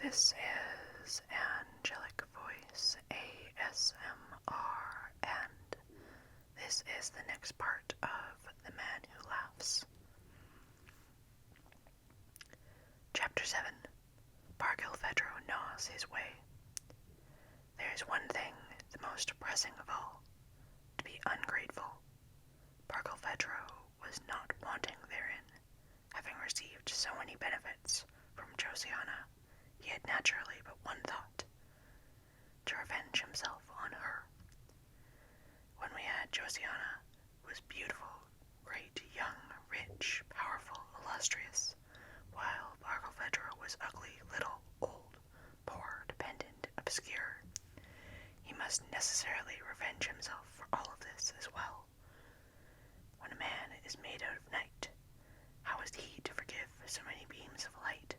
This is Angellic Voice ASMR, and this is the next part of The Man Who Laughs. Chapter 7. Parkel Pedro gnaws his way. There is one thing, the most pressing of all, to be ungrateful. Parkel Pedro was not wanting therein, having received so many benefits from Josiana. He had naturally but one thought, to revenge himself on her. When we had Josiana, who was beautiful, great, young, rich, powerful, illustrious, while Barkilphedro was ugly, little, old, poor, dependent, obscure. He must necessarily revenge himself for all of this as well. When a man is made out of night, how is he to forgive so many beams of light?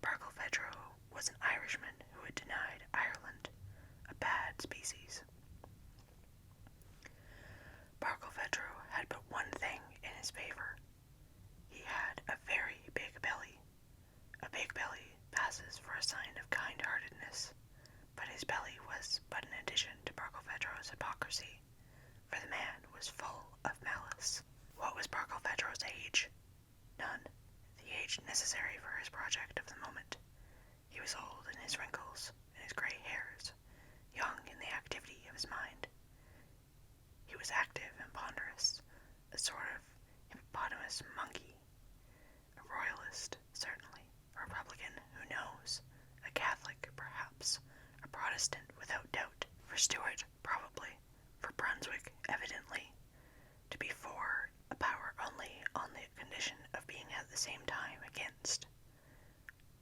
Barkilphedro was an Irishman who had denied Ireland, a bad species. Barkilphedro had but one thing in his favor. He had a very big belly. A big belly passes for a sign of kind-heartedness, but his belly was but an addition to Barkilphedro's hypocrisy, for the man was full of malice. What was Barkilphedro's age? None. The age necessary for his project of the moment. He was old in his wrinkles, in his gray hairs, young in the activity of his mind. He was active and ponderous, a sort of hippopotamus monkey, a royalist, certainly, a Republican, who knows, a Catholic, perhaps, a Protestant without doubt, for Stuart, probably, for Brunswick, evidently, to be for a power only on the condition of being at the same time against.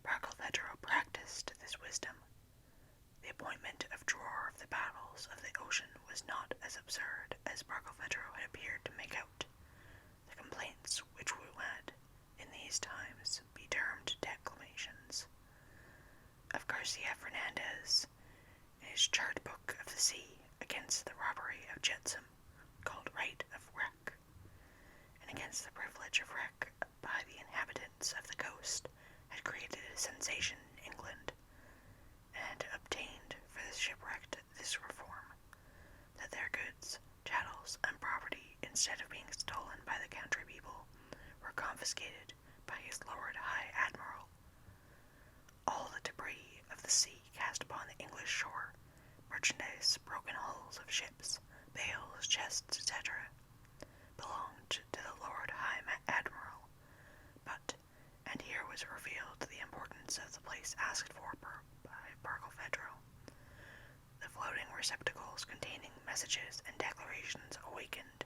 Barkilphedro practiced this wisdom. The appointment of drawer of the battles of the ocean was not as absurd as Barkilphedro had appeared to make out. The complaints which would, in these times, be termed declamations. Of Garcia Fernandez, in his chart book of the sea against the robbery of jetsam, called right of wreck, and against the privilege of wreck by the inhabitants of the coast, had created a sensation in England, and had obtained for the shipwrecked this reform, that their goods, chattels, and property, instead of being stolen by the country people, were confiscated by his Lord High Admiral. All the debris of the sea cast upon the English shore, merchandise, broken hulls of ships, bales, chests, etc., belonged to the Lord High Admiral, but, and here was revealed the importance of the place asked for by Barkilphedro, the floating receptacles containing messages and declarations awakened,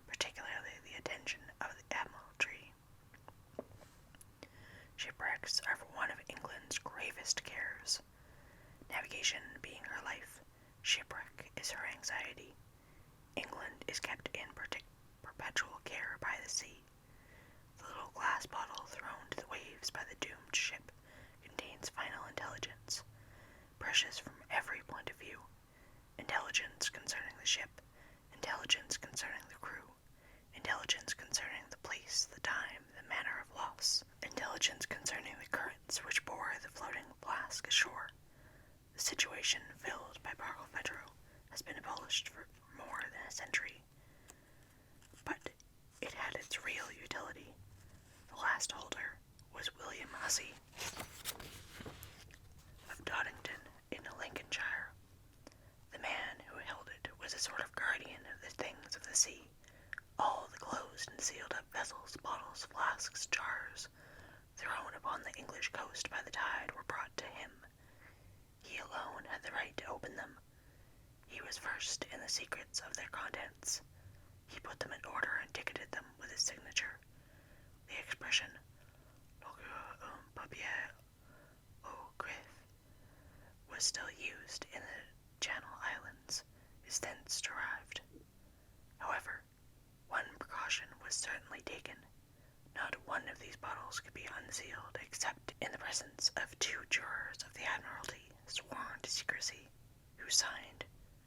particularly the attention of the Admiralty. Shipwrecks are one of England's gravest cares. Navigation being her life, shipwreck is her anxiety. England is kept in perpetual care by the sea. The little glass bottle thrown to the waves by the doomed ship contains final intelligence, precious from every point of view. Intelligence concerning the ship, intelligence concerning the crew, intelligence concerning the place, the time, the manner of loss, intelligence concerning the currents which bore the floating flask ashore. The situation filled by Barkilphedro has been abolished for more than a century, but it had its real utility. The last holder was William Hussey of Doddington in Lincolnshire. The man who held it was a sort of guardian of the things of the sea. All the closed and sealed up vessels, bottles, flasks, jars, thrown upon the English coast by the tide were brought to him. He alone had the right to open them. He was versed in the secrets of their contents. He put them in order and ticketed them with his signature. The expression, un papier au greffe, was still used in the Channel Islands, is thence derived. However, one precaution was certainly taken. Not one of these bottles could be unsealed except in the presence of two jurors of the Admiralty sworn to secrecy, who signed,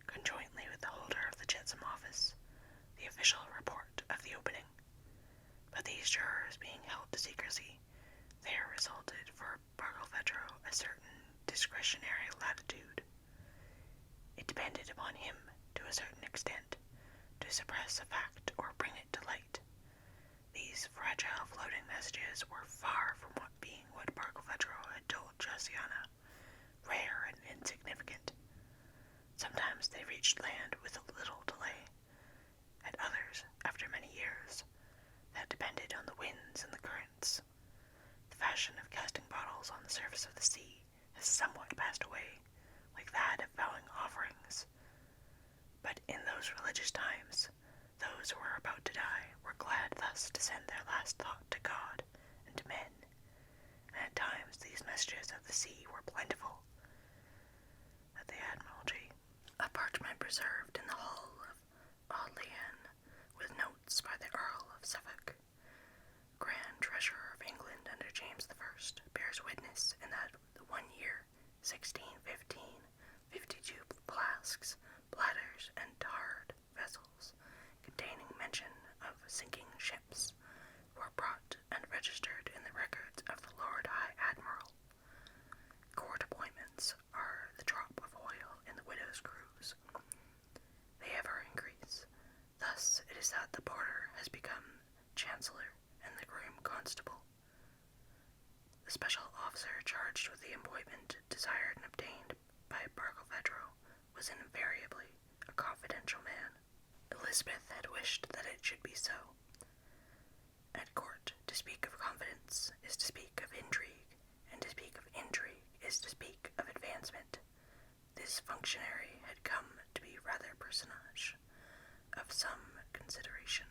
conjointly with the holder of the Jetsam office, the official report of the opening. But these jurors being held to secrecy, there resulted for Barkilphedro a certain discretionary latitude. It depended upon him, to a certain extent, to suppress a fact or bring it to light. These fragile floating messages were far from being what Parkel had told Josiana, rare and insignificant. Sometimes they reached land with a little delay. At others, after many years, that depended on the winds and the currents. The fashion of casting bottles on the surface of the sea has somewhat passed away, like that of vowing offerings. But in those religious times, those who were about to die were glad thus to send their last thought to God and to men, and at times these messages of the sea were plentiful. At the Admiralty, a parchment preserved in the hall of Audleyane, with notes by the Earl of Suffolk, Grand Treasurer of England under James I, bears witness in that the 1 year, 1615, 52 flasks, bladders, and tarred vessels, containing mention of sinking ships, were brought and registered in the records of the Lord High Admiral. Court appointments are the drop of oil in the widow's cruse. They ever increase. Thus it is that the porter has become chancellor and the groom constable. The special officer charged with the appointment desired and obtained by Pedro was invariably a confidential man. Elizabeth had wished that it should be so. At court, to speak of confidence is to speak of intrigue, and to speak of intrigue is to speak of advancement. This functionary had come to be rather a personage of some consideration.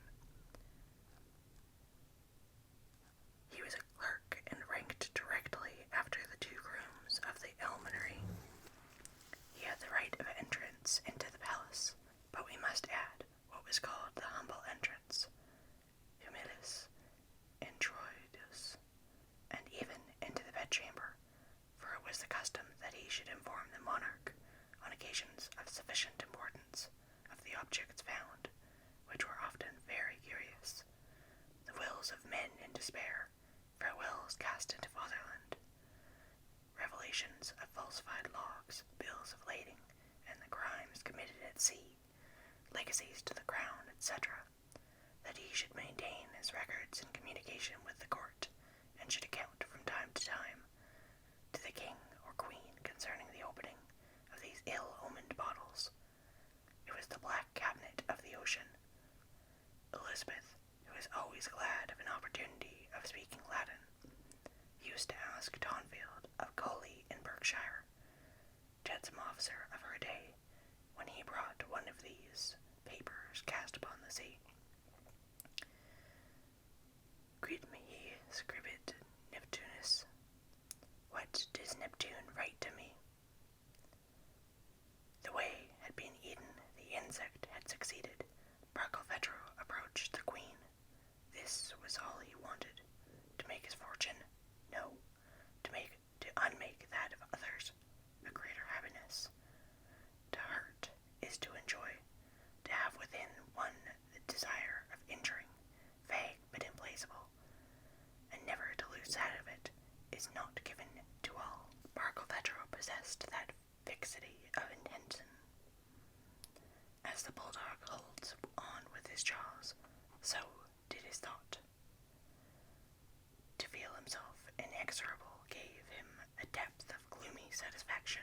He was a clerk and ranked directly after the 2 grooms of the almonry. He had the right of entrance into the palace, but we must add what was called the humble entrance, humilis, introitus, and even into the bedchamber, for it was the custom that he should inform the monarch, on occasions of sufficient importance, of the objects found, which were often very curious, the wills of men in despair, farewells cast into fatherland, revelations of falsified logs, bills of lading, and the crimes committed at sea, legacies to the crown, etc., that he should maintain his records in communication with the court, and should account from time to time to the king or queen concerning the opening of these ill-omened bottles. It was the black cabinet of the ocean. Elizabeth, who was always glad of an opportunity of speaking Latin, used to ask Tonfield of Coley in Berkshire, jetsam officer of her day, when he brought one of these papers cast upon the sea. Quid mihi scribit Neptunus? What does Neptune write to me? The way had been eaten, the insect had succeeded. Parkel approached the queen. This was all he wanted. To make his fortune? No. To unmake that of others, a greater happiness. To hurt is to enjoy. To have within one the desire of injuring, vague but implacable, and never to lose sight of it, is not given to all. Parkel possessed that fixity of intention. As the bulldog holds on with his jaws, so did his thought. To feel himself inexorable gave him a depth of gloomy satisfaction.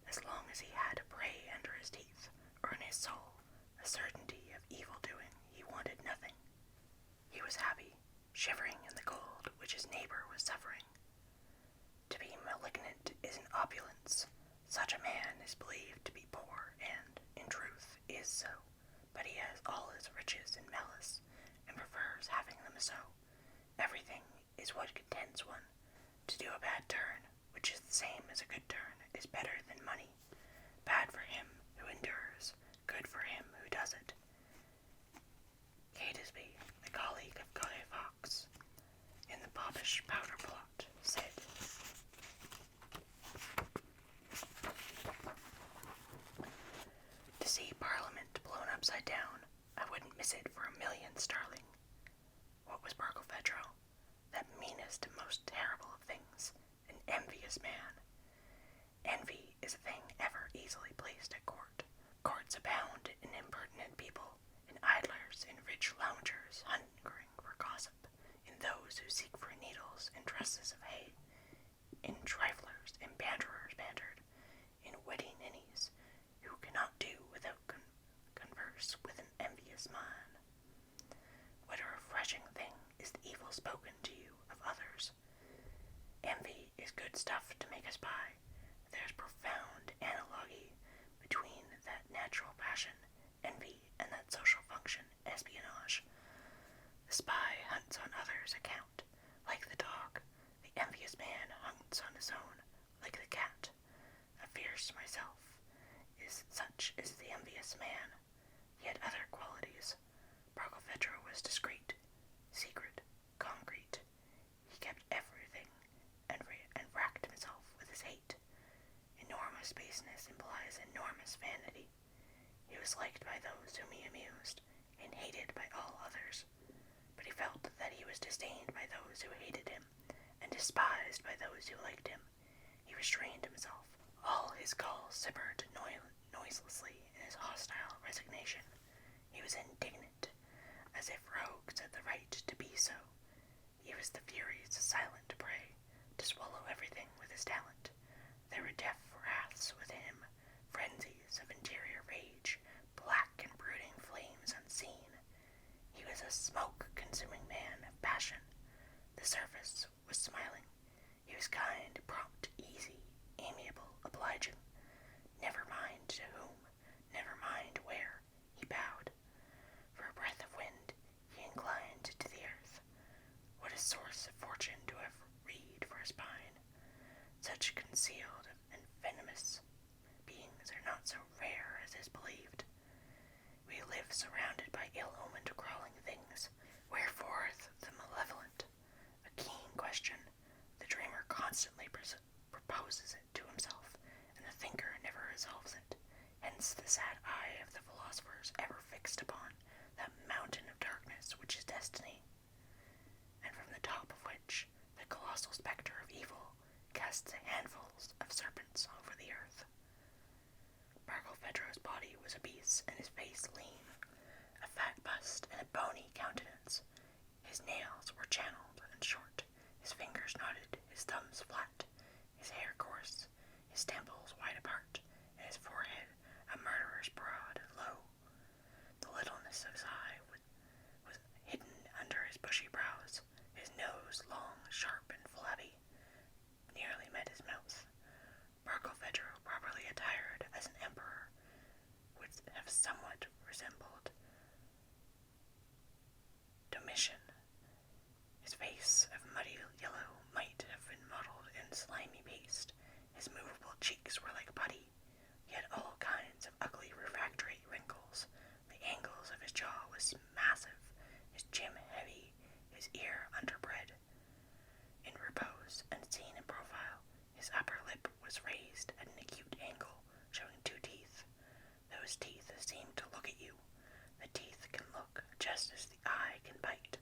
As long as he had a prey under his teeth, or in his soul, a certainty of evil-doing, he wanted nothing. He was happy, shivering in the cold which his neighbor was suffering. To be malignant is an opulence. Such a man is believed to be poor, and, in truth, is so, but he has all his riches in malice, and prefers having them so. Everything is what contents one. To do a bad turn, which is the same as a good turn, is better than money. Bad for him who endures, good for him who does it. Catesby, the colleague of Guy Fawkes, in the Popish powder plot, said, "To see Parliament blown upside down, I wouldn't miss it for £1,000,000 sterling." What was Barkilphedro? That meanest and most terrible of things, an envious man. Courts abound in impertinent people, in idlers, in rich loungers, hungering for gossip, in those who seek for needles and trusses of hay, in triflers and banterers bantered, in witty ninnies, who cannot do without converse with an envious mind. What a refreshing thing is the evil spoken to you of others. Envy is good stuff to make us buy. There's profound analogy between that natural passion, envy, and that social function, espionage. The spy hunts on others' account, like the dog. The envious man hunts on his own, like the cat. A fierce myself is such as the envious man. He had other qualities. Pedro was discreet, secret, concrete. He kept everything and racked himself with his hate. Enormous baseness implies enormous vanity. He was liked by those whom he amused, and hated by all others. But he felt that he was disdained by those who hated him, and despised by those who liked him. He restrained himself. All his gall simmered noiselessly in his hostile resignation. He was indignant, as if rogues had the right to be so. He was the Fury's silent prey, to swallow everything with his talent. There were deaf wraths within him, frenzies of interior rage, black and brooding flames unseen. He was a smoke-consuming man of passion. The surface was smiling. He was kind, prompt, easy, amiable, obliging. Never mind to whom, never mind where, he bowed. For a breath of wind, he inclined to the earth. What a source of fortune to have reed for a spine! Such concealed and venomous beings are not so rare as is believed. We live surrounded by ill-omened crawling things. Wherefore the malevolent? A keen question. The dreamer constantly proposes it to himself, and the thinker never resolves it. Hence the sad eye of the philosophers ever fixed upon that mountain of darkness which is destiny, and from the top of which the colossal spectre of evil casts handfuls of serpents over the earth. Pedro's body was obese and his face lean, a fat bust and a bony countenance. His nails were channeled and short, his fingers knotted, his thumbs flat, his hair coarse, his temples wide apart, and his forehead a murderer's broad and low. The littleness of his eye was hidden under his bushy brows. His nose, long, sharp, and flabby, nearly met his mouth. Pedro, properly attired as an emperor, would have somewhat resembled Domitian. His face of muddy yellow might have been mottled in slimy paste. His movable cheeks were like putty. He had all kinds of ugly refractory wrinkles. The angles of his jaw was massive, his chin heavy, his ear underbred. In repose and seen in profile, his upper lip was raised at an acute angle, showing 2 teeth. Those teeth seem to look at you. The teeth can look just as the eye can bite.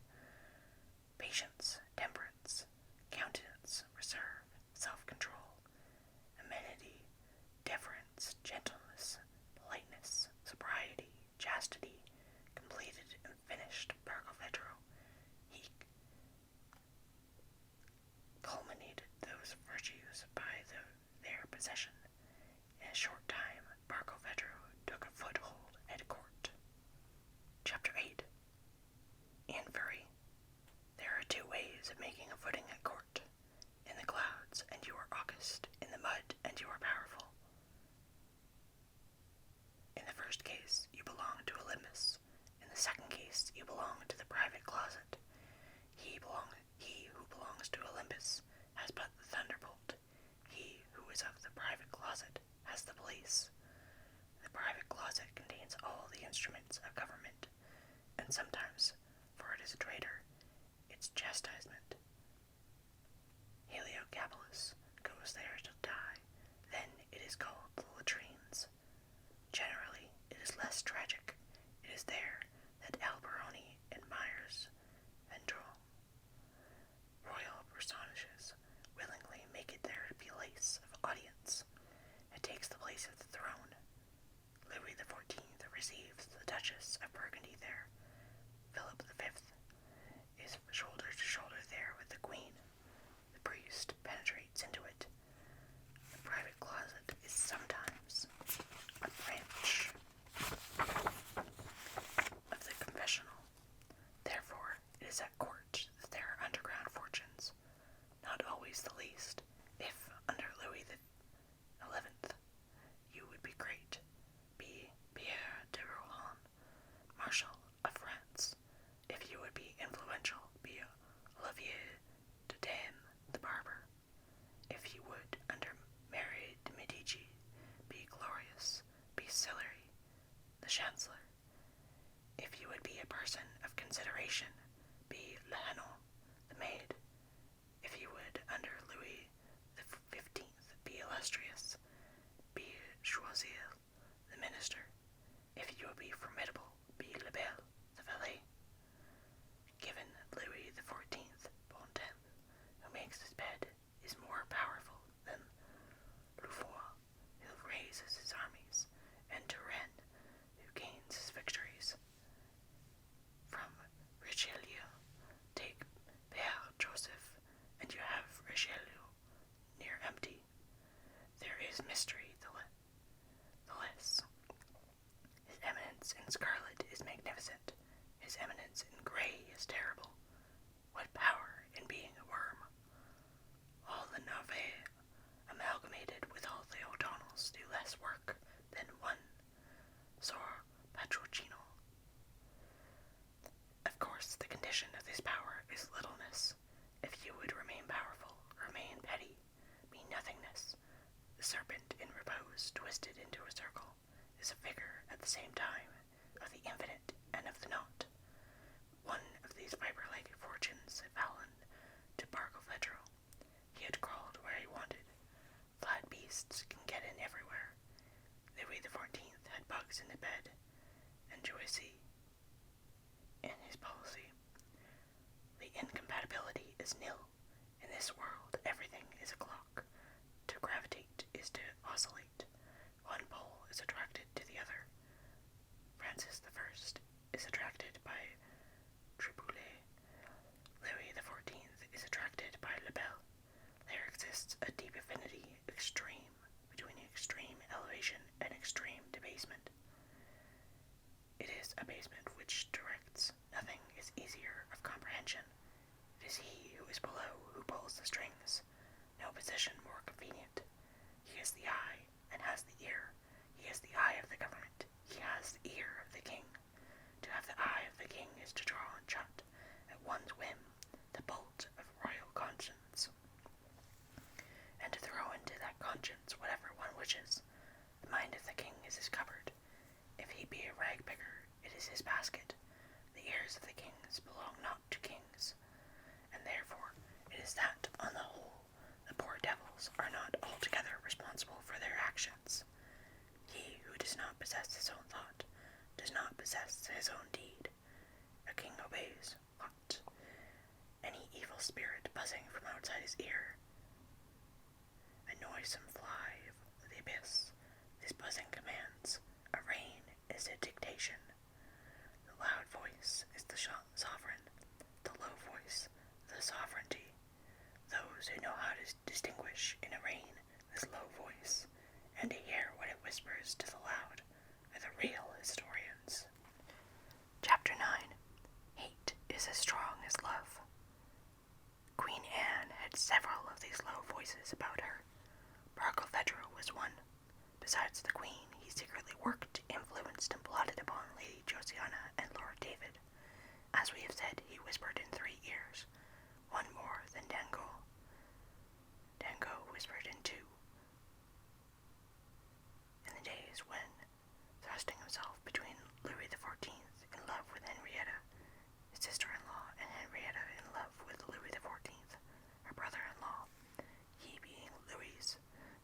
Patience, temperance, countenance, reserve, self-control, amenity, deference, gentleness, politeness, sobriety, chastity, completed and finished Pedro. He culminated those virtues by their possession. In a short time, Pedro took a foothold at court. Chapter 8. Inquiry. There are 2 ways of making a footing at court. In the clouds, and you are august. In the mud, and you are powerful. In the first case, you belong to Olympus. In the second case, you belong to the private closet. He who belongs to Olympus has but the thunderbolt. He who is of the private closet has the police. The private closet contains all the instruments of government, and sometimes, for it is a traitor, its chastisement. Heliogabalus goes there to die. Then it is called the latrines. Generally, it is less tragic. It is there that Alberoni admires Vendrell. Royal personages willingly make it their place of audience. It takes the place of the throne. Louis XIV Duchess of Burgundy there. Philip V is shoulder to shoulder there with the Queen. The priest penetrates into it. The private closet is sometimes a branch of the confessional. Therefore, it is at court that there are underground fortunes, not always the least. If, under Louis XI, you would be great, be Pierre de Rohan, Marshal of France. If you would be influential, be Olivier de Dame, the barber. If you would, under Mary de Medici, be glorious, be Sillery, the Chancellor. If you would be a person of consideration, be Lehenon, the maid. If you would, under Louis XV, be illustrious, be Choiseul, the minister. If you would be formidable, be Lebel, the valet. Given Louis XIV, Bontemps, who makes his bed, is more powerful than Louvois, who raises his armies, and Turenne, who gains his victories. From Richelieu, take Père Joseph, and you have Richelieu near empty. There is mystery the less. His Eminence in scarlet is magnificent. His Eminence in grey is terrible. What power in being a worm! All the Navarre amalgamated with all the O'Donnells do less work than one Sor Patrocino. Of course, the condition of this power is littleness. If you would remain powerful, remain petty, be nothingness. The serpent in repose, twisted into a circle, is a figure at the same time of the infinite and of the naught. One of these viper-like fortunes had fallen to Parkel. He had crawled where he wanted. Flat beasts can get in everywhere. Louis XIV had bugs in the bed, and Joyce in his policy. The incompatibility is nil. In this world, everything is a clock. To gravitate is to oscillate. One pole is attracted to the other. Francis I is attracted by Tripoulet. Louis XIV is attracted by Lebel. There exists a deep affinity, extreme, between extreme elevation and extreme debasement. It is abasement which directs. Nothing is easier of comprehension. It is he who is below who pulls the strings. No position more convenient. He has the eye and has the ear. He has the eye of the government. He has the ear of the king. To have the eye of the king is to draw and shut, at one's whim, the bolt of royal conscience, and to throw into that conscience whatever one wishes. The mind of the king is his cupboard. If he be a rag picker, it is his basket. The ears of the kings belong not to kings, and therefore it is that, on the whole, the poor devils are not altogether responsible for their actions. He who does not possess his own thought does not possess his own deed. A king obeys what? Any evil spirit buzzing from outside his ear. A noisome fly of the abyss. This buzzing commands. A reign is a dictation. The loud voice is the sovereign. The low voice, the sovereignty. Those who know how to distinguish in a reign this low voice, and to hear what it whispers to the loud, are the real historians. Chapter 9. Hate is as strong as love. Queen Anne had several of these low voices about her. Parkel was one. Besides the queen, he secretly worked, influenced, and plotted upon Lady Josiana and Lord David. As we have said, he whispered in 3 ears, one more than Dangeau. Dangeau whispered in 2. In the days when, thrusting himself between Louis XIV in love with Henrietta, his sister-in-law, and Henrietta in love with Louis XIV, her brother-in-law, he being Louis's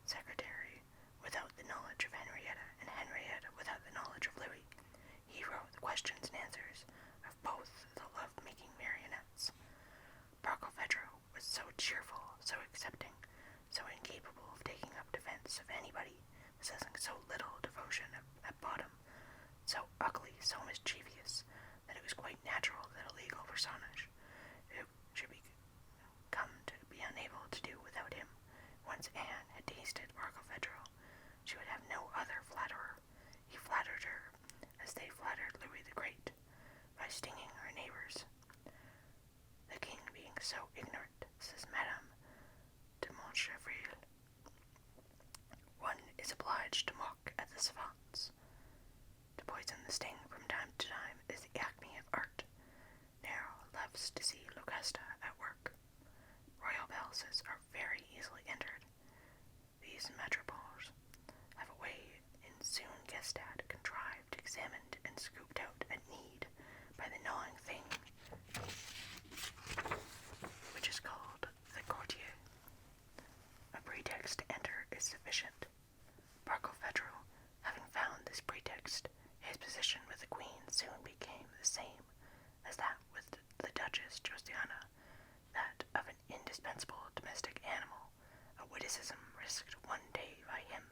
secretary without the knowledge of Henrietta, and Henrietta without the knowledge of Louis, he wrote the questions and answers of both the love-making marionettes. Parkel was so cheerful, so accepting, so incapable of taking up defense of anybody, possessing so little devotion at bottom, so ugly, so mischievous that it was quite natural that a legal personage who should come to be unable to do without him. Once Anne had tasted Barkilphedro, she would have no other flatterer. He flattered her as they flattered Louis the Great, by stinging her neighbors. The king being so ignorant, says Madame de Montchevril, one is obliged to mock at the savants. To poison the sting from time to time is the acme of art. Nero loves to see Locusta at work. Royal palaces are very easily entered. These metropoles have a way in soon guessed at, contrived, examined, and scooped out at need by the gnawing thing, which is called the courtier. A pretext to enter is sufficient. Barkilphedro, having found this pretext, his position with the queen soon became the same as that with the Duchess Josiana, that of an indispensable domestic animal. A witticism risked one day by him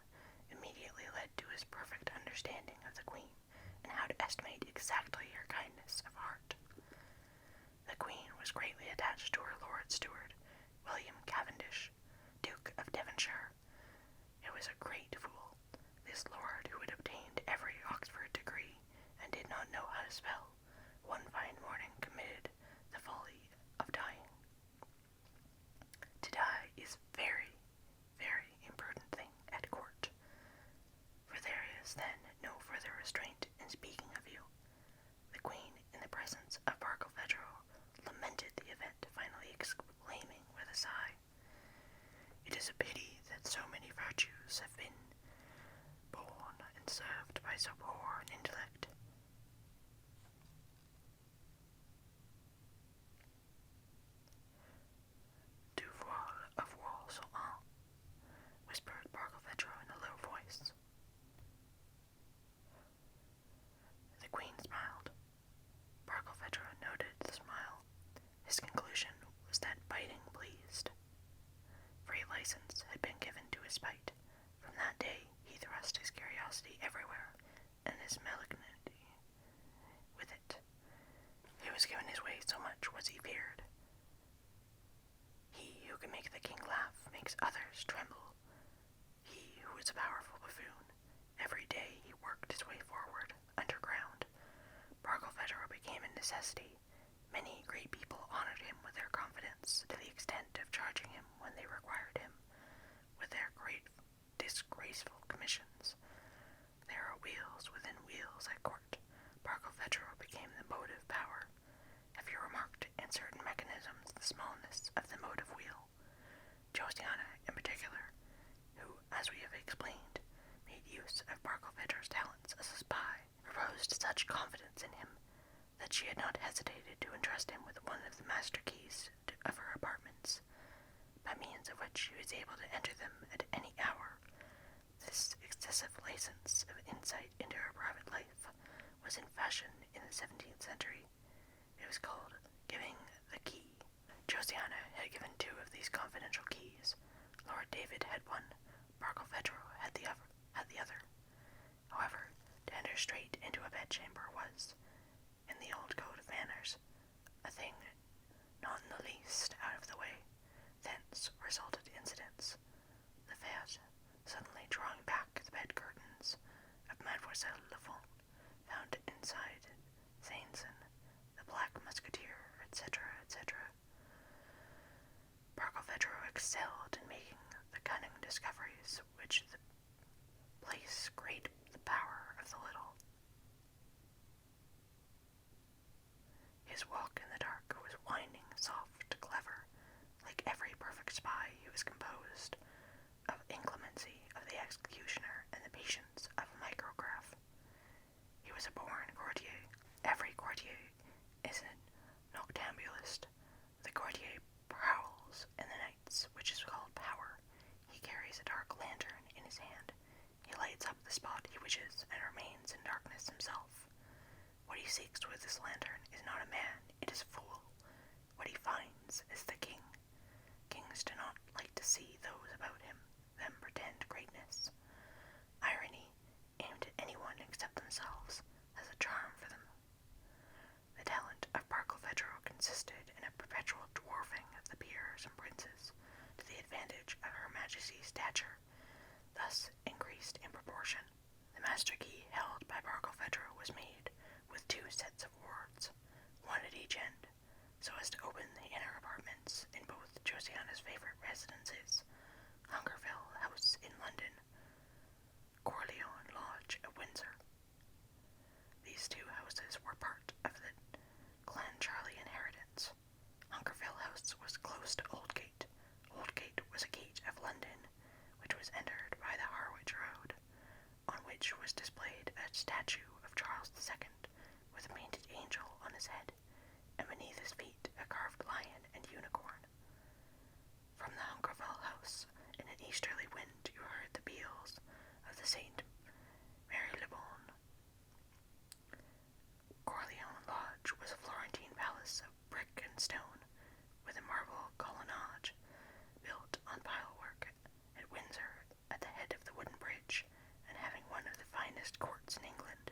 immediately led to his perfect understanding of the queen, and how to estimate exactly her kindness of heart. The queen was greatly attached to her Lord Steward, William Cavendish, Duke of Devonshire. It was a great fool, this lord who had obtained every Oxford degree, and did not know how to spell, one fine morning committed the folly of dying. To die is very, very imprudent thing at court, for there is then no further restraint in speaking of you. The queen, in the presence of Barkilphedro, lamented the event, finally exclaiming with a sigh, "It is a pity that so many virtues have been born and served by so poor an intellect." "Duval of Walsall," whispered Barkilphedro in a low voice. The queen smiled. Barkilphedro noted the smile. His conclusion was that biting pleased. Free license had been given to his spite. From that day he thrust his curiosity everywhere, and his malignity with it. He was given his way, so much was he feared. He who can make the king laugh makes others tremble. He who is a powerful buffoon, every day he worked his way forward, underground. Barkilphedro became a necessity. Many great people honored him with their confidence, to the extent of charging him, when they required him, with their great disgraceful commissions. There are wheels within wheels at court. Barkilphedro became the motive power. Have you remarked in certain mechanisms the smallness of the motive wheel? Josiana, in particular, who, as we have explained, made use of Barkilphedro's talents as a spy, reposed such confidence in him that she had not hesitated to entrust him with one of the master keys of her apartments, by means of which he was able to enter them at any hour. This excessive license of insight into her private life was in fashion in the 17th century. It was called giving the key. Josiana had given two of these confidential keys. Lord David had one. Barkilphedro had the other. However, to enter straight into a bedchamber was, in the old code of manners, a thing not in the least out of the way. Thence resulted incidents. The fete, suddenly drawing back the bed curtains of Mademoiselle Lafont, found inside Sainson, the Black Musketeer, etc., etc. Barkilphedro excelled in making the cunning discoveries which the place great the power of the little. His walk in the dark was winding, soft, clever. Like every perfect spy, he was composed of inclemency of the executioner and the patience of a micrograph. He was a born courtier. Every courtier is a noctambulist. The courtier prowls in the nights, which is called power. He carries a dark lantern in his hand. He lights up the spot he wishes and remains in darkness himself. What he seeks with this lantern is not a man, it is a fool. What he finds is the king. Kings do not like to see those about them pretend greatness. Irony, aimed at anyone except themselves, has a charm for dwarfing of the peers and princes to the advantage of Her Majesty's stature, thus increased in proportion. The master key held by Barkilphedro was made with 2 sets of wards, one at each end, so as to open the inner apartments in both Josiana's favorite residences, Hungerfell House in London, Corleone Lodge at Windsor. These 2 houses were part of the Clancharlie inheritance. Hungerfell House was close to Oldgate. Oldgate was a gate of London, which was entered by the Harwich Road, on which was displayed a statue of Charles II, with a painted angel on his head, and beneath his feet a carved lion and unicorn. From the Hungerfell House, in an easterly wind, you heard the peals of the St. Marylebone. Corleone Lodge was a Florentine palace of brick and stone, with a marble colonnade built on pilework at Windsor at the head of the wooden bridge, and having one of the finest courts in England.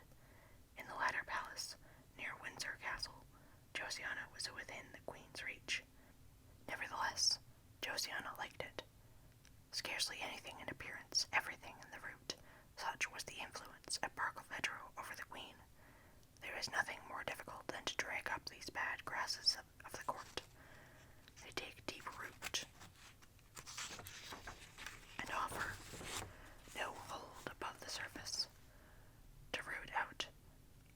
In the latter palace, near Windsor Castle, Josiana was within the Queen's reach. Nevertheless, Josiana liked it. Scarcely anything in appearance, everything in the root. Such was the influence of Barkilphedro over the Queen. There is nothing more difficult than to drag up these bad grasses of the court. They take deep root, and offer no hold above the surface. To root out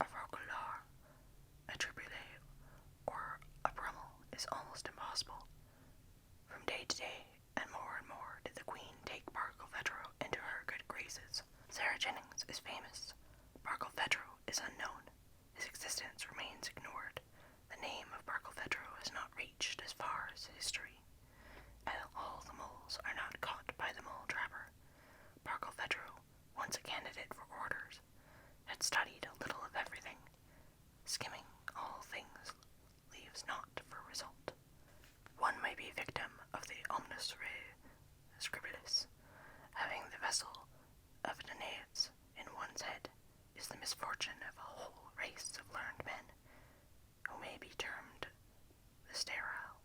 a roquelaure, a triboulet, or a brummel is almost impossible. From day to day, and more did the Queen take Barkilphedro into her good graces. Sarah Jennings is famous. Barkilphedro is unknown. His existence remains ignored. The name of Barkilphedro has not reached as far as history, and all the moles are not caught by the mole trapper. Barkilphedro, once a candidate for orders, had studied a little of everything. Skimming all things leaves naught for result. One may be victim of the omnis re scribilis. Having the vessel of Danaeus in one's head is the misfortune of a whole race of learned men, who may be termed the sterile.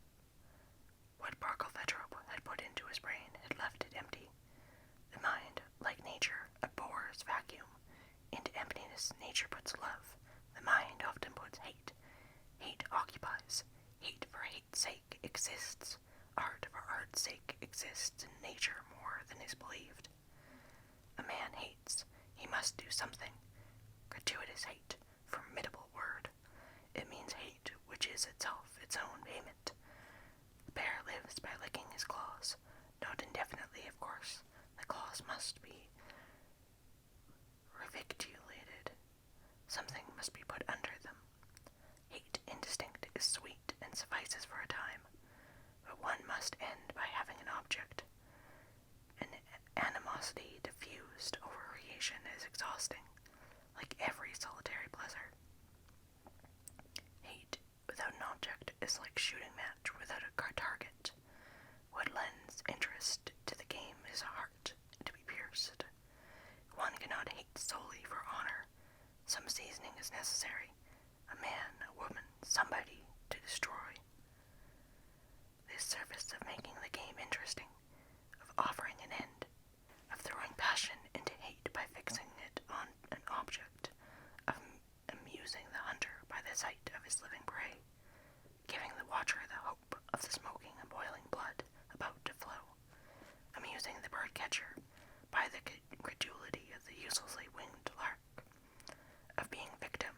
What Barkilphedro had put into his brain had left it empty. The mind, like nature, abhors vacuum. Into emptiness nature puts love. The mind often puts hate. Hate occupies. Hate for hate's sake exists. Art for art's sake exists in nature more than is believed. A man hates. He must do something. Gratuitous hate, formidable word. It means hate which is itself its own payment. The bear lives by licking his claws. Not indefinitely, of course. The claws must be reviculated. Something must be put under them. Hate indistinct is sweet and suffices for a time, but one must end by having an object. An animosity diffused over creation is exhausting, like every solitary pleasure. Hate without an object is like shooting match without a target. What lends interest to the game is a heart to be pierced. One cannot hate solely for honor. Some seasoning is necessary. A man, a woman, somebody to destroy. This service of making the game interesting, of offering an end, of throwing passion into hate by fixing it on an object, of amusing the hunter by the sight of his living prey, giving the watcher the hope of the smoking and boiling blood about to flow, amusing the bird catcher by the credulity of the uselessly winged lark, of being victim,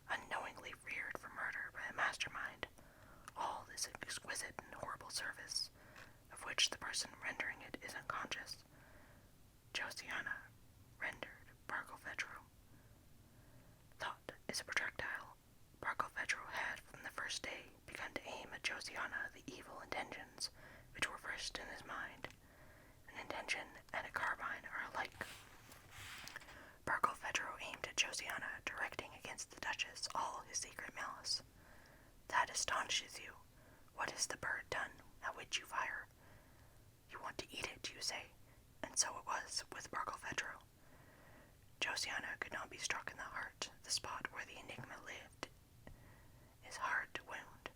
unknowingly reared for murder by a mastermind. All this exquisite and horrible service, of which the person rendering it is unconscious. Josiana rendered Barkilphedro. Thought is a projectile. Barkilphedro had from the first day begun to aim at Josiana the evil intentions which were first in his mind. An intention and a carbine are alike. Barkilphedro aimed at Josiana, directing against the Duchess all his secret malice. That astonishes you. What has the bird done at which you fire? You want to eat it, you say, and so it was with Barkilphedro. Josiana could not be struck in the heart. The spot where the enigma lived is hard to wound,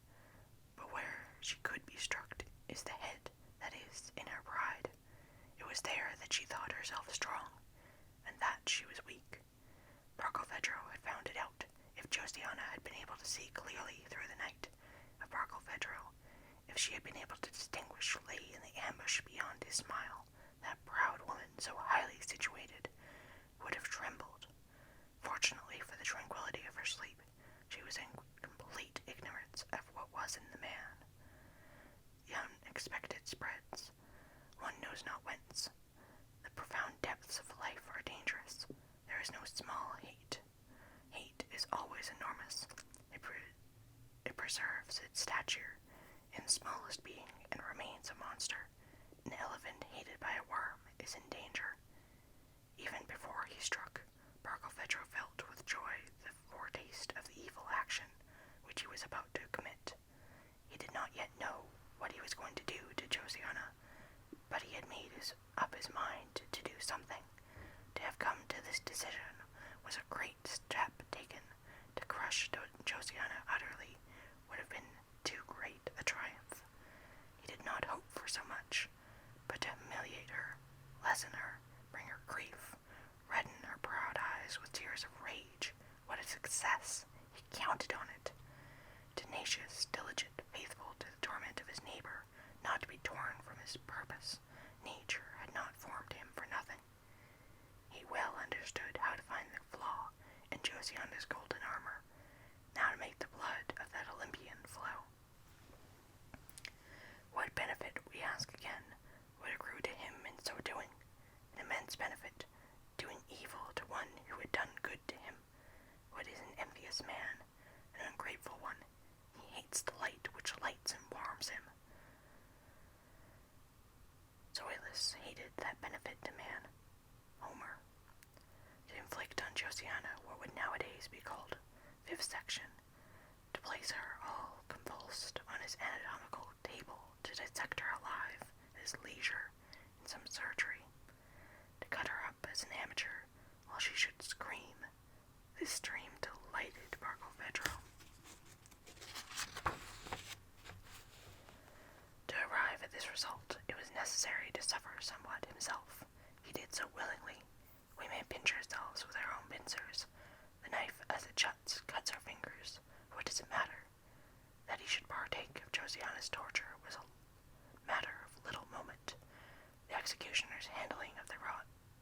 but where she could was there that she thought herself strong, and that she was weak. Pedro had found it out. If Josiana had been able to see clearly through the night of Pedro, if she had been able to distinguish who lay in the ambush beyond his smile, that proud woman, so highly situated, would have trembled. Fortunately for the tranquility of her sleep, she was in complete ignorance of what was in the man. The unexpected spreads, one knows not whence. The profound depths of life are dangerous. There is no small hate. Hate is always enormous. It preserves its stature in the smallest being and remains a monster. An elephant hated by a worm is in danger. Even before he struck, Pedro felt with joy the foretaste of the evil action which he was about to commit. He did not yet know what he was going to do to Josiana, but he had made up his mind to do something. To have come to this decision was a great step taken. To crush Josiana utterly would have been too great a triumph. He did not hope for so much, but to humiliate her, lessen her, bring her grief, redden her proud eyes with tears of rage. What a success! He counted on it. Tenacious, diligent, faithful to the torment of his neighbor, not to be torn from his purpose. Nature had not formed him for nothing. He well understood how to find the flaw in Josiana's golden armor, now to make the blood of that Olympian flow. What benefit, we ask again, would accrue to him in so doing? An immense benefit, doing evil to one who had done good to him. What is an envious man, an ungrateful one? He hates the light which lights and warms him. Zoilus hated that benefit to man. Homer. To inflict on Josiana what would nowadays be called vivisection, to place her all convulsed on his anatomical table, to dissect her alive at his leisure in some surgery, to cut her up as an amateur while she should scream. This dream delighted Pedro. To arrive at this result, it was necessary to suffer somewhat himself. He did so willingly. We may pinch ourselves with our own pincers. The knife, as it cuts our fingers. What does it matter? That he should partake of Josiana's torture was a matter of little moment. The executioner's handling of the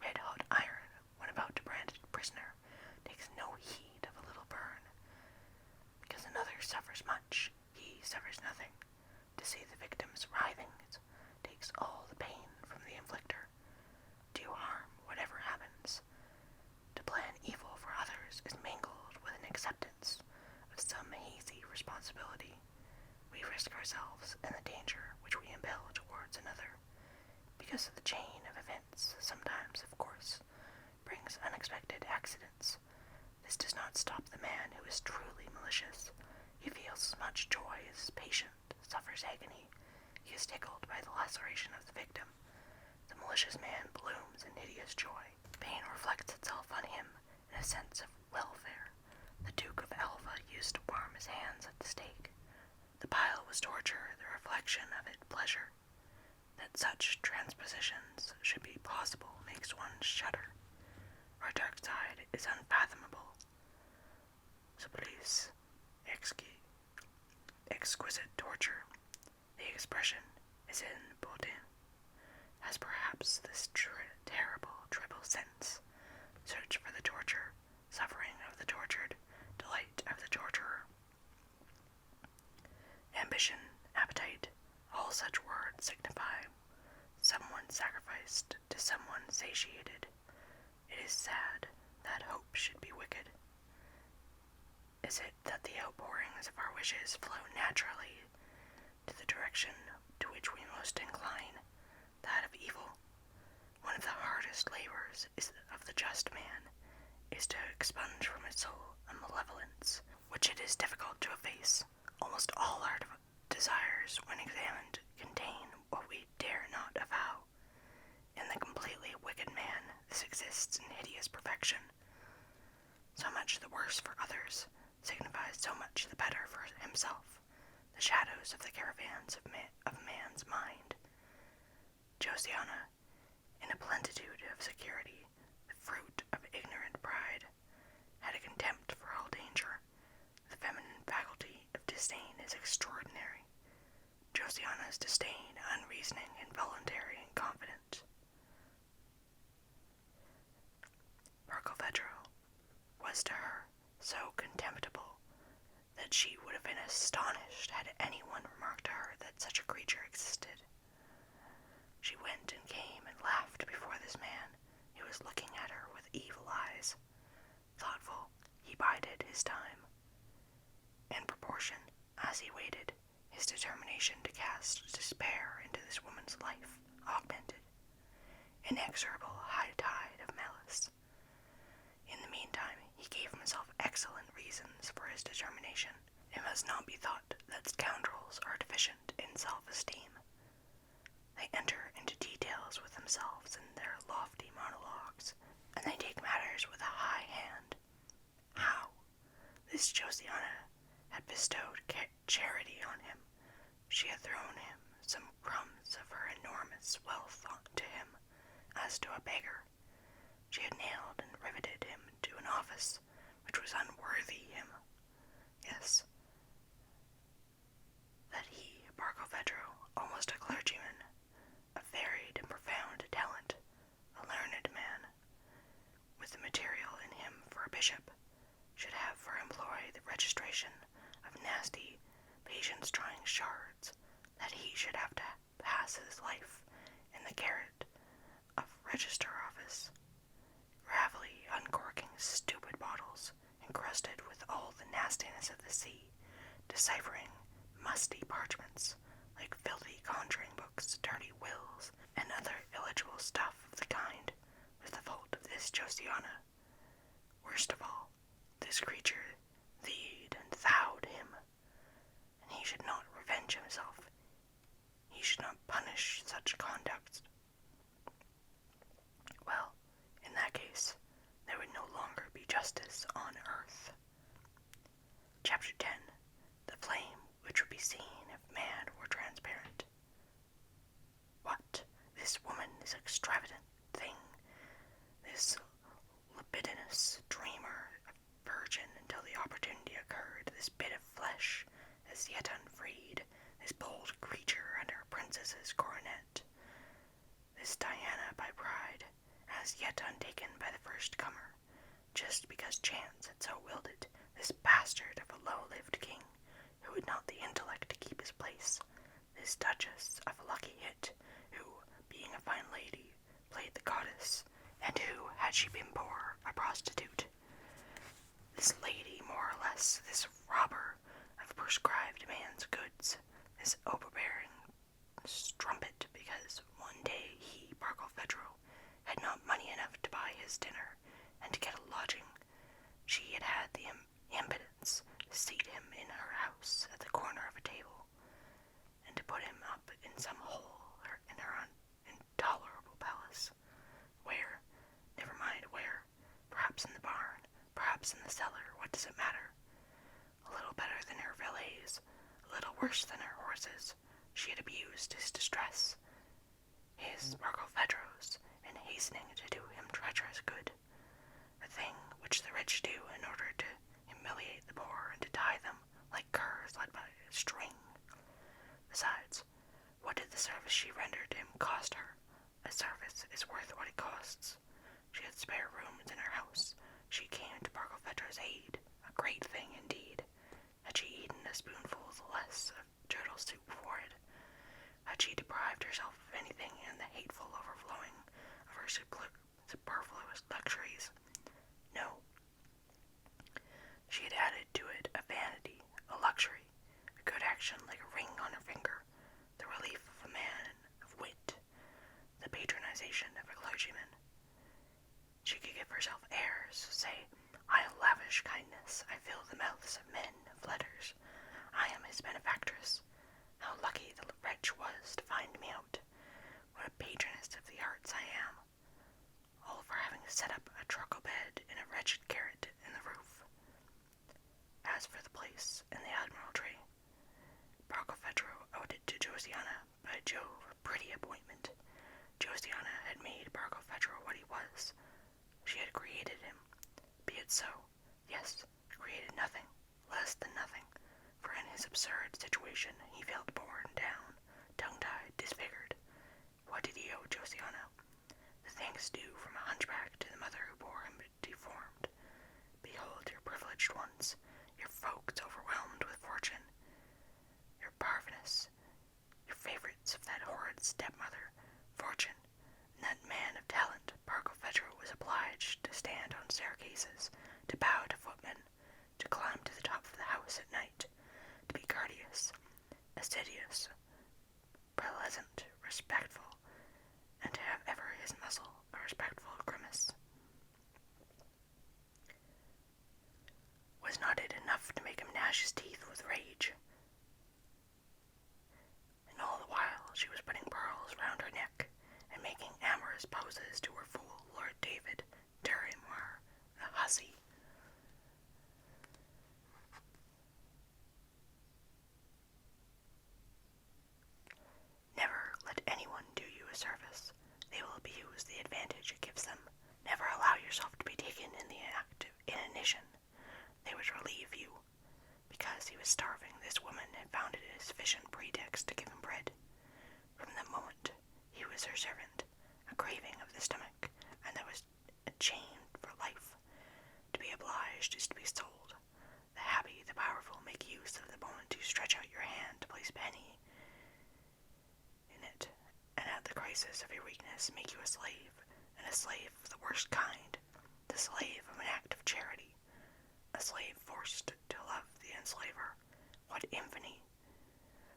red-hot iron when about to brand a prisoner takes no heed of a little burn. Because another suffers much, he suffers nothing. To see the victim's writhings takes all the pain from the inflictor. Do harm, whatever happens. To plan evil for others is mingled with an acceptance of some hazy responsibility. We risk ourselves and the danger which we impel towards another. Because of the chain of events, sometimes, of course, brings unexpected accidents. This does not stop the man who is truly malicious. He feels as much joy as his patient suffers agony. He is tickled by the laceration of the victim. The malicious man blooms in hideous joy. Pain reflects itself on him in a sense of welfare. The Duke of Alva used to warm his hands at the stake. The pile was torture, the reflection of it pleasure. That such transpositions should be possible makes one shudder. Our dark side is unfathomable. Supplice, exquisite torture. The expression is in Baudin, has perhaps this terrible triple sense: search for the torture, suffering of the tortured, delight of the torturer. Ambition, appetite, all such words signify someone sacrificed to someone satiated. It is sad that hope should be wicked. Is it that the outpourings of our wishes flow naturally to the direction to which we most incline, that of evil? One of the hardest labors of the just man is to expunge from his soul a malevolence which it is difficult to efface. Almost all our desires, when examined, contain what we dare not avow. In the completely wicked man, this exists in hideous perfection. So much the worse for others signifies so much the better for himself. The shadows of the caravans of man's mind. Josiana, in a plenitude of security, the fruit of ignorant pride, had a contempt for all danger. The feminine faculty of disdain is extraordinary. Josiana's disdain, unreasoning, involuntary, and confident. Barkilphedro was to her so contemptible that she would have been astonished had anyone remarked to her that such a creature existed. She went and came and laughed before this man, who was looking at her with evil eyes. Thoughtful, he bided his time. In proportion, as he waited, his determination to cast despair into this woman's life augmented. Inexorable high tide of malice. In the meantime, he gave himself excellent reasons for his determination. It must not be thought that scoundrels are deficient in self-esteem. They enter into details with themselves in their lofty monologues, and they take matters with a high hand. How? This Josiana had bestowed charity on him. She had thrown him some crumbs of her enormous wealth to him, as to a beggar. She had nailed and riveted him to an office which was unworthy him. Yes, that he, Barkilphedro, almost a clergyman, a varied and profound talent, a learned man, with the material in him for a bishop, should have for employ the registration of nasty, patience-trying shards, that he should have to pass his life in the garret of register office, gravely uncorking stupid bottles encrusted with all the nastiness of the sea, deciphering musty parchments like filthy conjuring books, dirty wills, and other illegible stuff of the kind, was the fault of this Josiana. Worst of all, this creature thee'd and thou'd him, and he should not revenge himself. He should not punish such conduct. Well, in that case, there would no longer be justice on earth. Chapter 10. The flame which would be seen if man were transparent. What? This woman, this extravagant thing, this libidinous dreamer, a virgin until the opportunity occurred, this bit of flesh, as yet unfreed, this bold creature under a princess's coronet, this Diana by pride, as yet untaken by the first comer, just because chance had so willed it, this bastard of a low-lived king, who had not the intellect to keep his place, this duchess of a lucky hit, who, being a fine lady, played the goddess, and who, had she been poor, a prostitute. This lady, more or less, this robber of prescribed man's goods, this overbearing strumpet, because one day he, Barkilphedro, had not money enough to buy his dinner and to get a lodging. She had had the impudence to seat him in her house at the corner of a table, and to put him up in some hole in her intolerable palace, where, never mind where, perhaps in the barn, perhaps in the cellar, what does it matter? A little better than her valets, a little worse than her horses, she had abused his distress, his Barkilphedro's, in hastening to do him treacherous good, a thing which the rich do in order to humiliate the poor and to tie them like curs led by a string. Besides, what did the service she rendered him cost her? A service is worth what it costs. She had spare rooms in her house. She came to Barkilphedro's aid, a great thing indeed. Had she eaten a spoonful the less of turtle soup for it? Had she deprived herself of anything in the hateful overflowing of her superfluous luxuries? No. She had added to it a vanity, a luxury, a good action like a ring on her finger, the relief of a man of wit, the patronization of a clergyman. She could give herself airs, say, I lavish kindness, I fill the mouths of men of letters, I am his benefactress. How lucky the wretch was to find me out. What a patroness of the arts I am. All for having set up a truckle bed in a wretched garret in the roof. As for the place in the Admiralty, Barkilphedro owed it to Josiana, by Jove, a pretty appointment. Josiana had made Barkilphedro she had created him. Be it so. Yes, created nothing, less than nothing, for in his absurd situation he felt borne down, tongue-tied, disfigured. What did he owe Josiana? The thanks due from a hunchback to the mother who bore him deformed. Behold your privileged ones, your folks overwhelmed with fortune, your parvenus, your favorites of that horrid stepmother, fortune, and that man of talent, Parkel Pedro, was obliged to stand on staircases, to bow to footmen, to climb to the top of the house at night, to be courteous, assiduous, pleasant, respectful, and to have ever his muzzle a respectful grimace. Was not it enough to make him gnash his teeth with rage? And all the while she was putting pearls round her neck, and making amorous poses to her fool, Lord David, Durham-Moir, the hussy. Never let anyone do you a service. They will abuse the advantage it gives them. Never allow yourself to be taken in the act of inanition. They would relieve you. Because he was starving, this woman had found it a sufficient pretext to give him bread. From the moment he was her servant, a craving of the stomach, and that was a chain for life. To be obliged is to be sold. The happy, the powerful, make use of the moment to stretch out your hand to place a penny in it, and at the crisis of your weakness make you a slave, and a slave of the worst kind, the slave of an act of charity, a slave forced to love the enslaver. What infamy!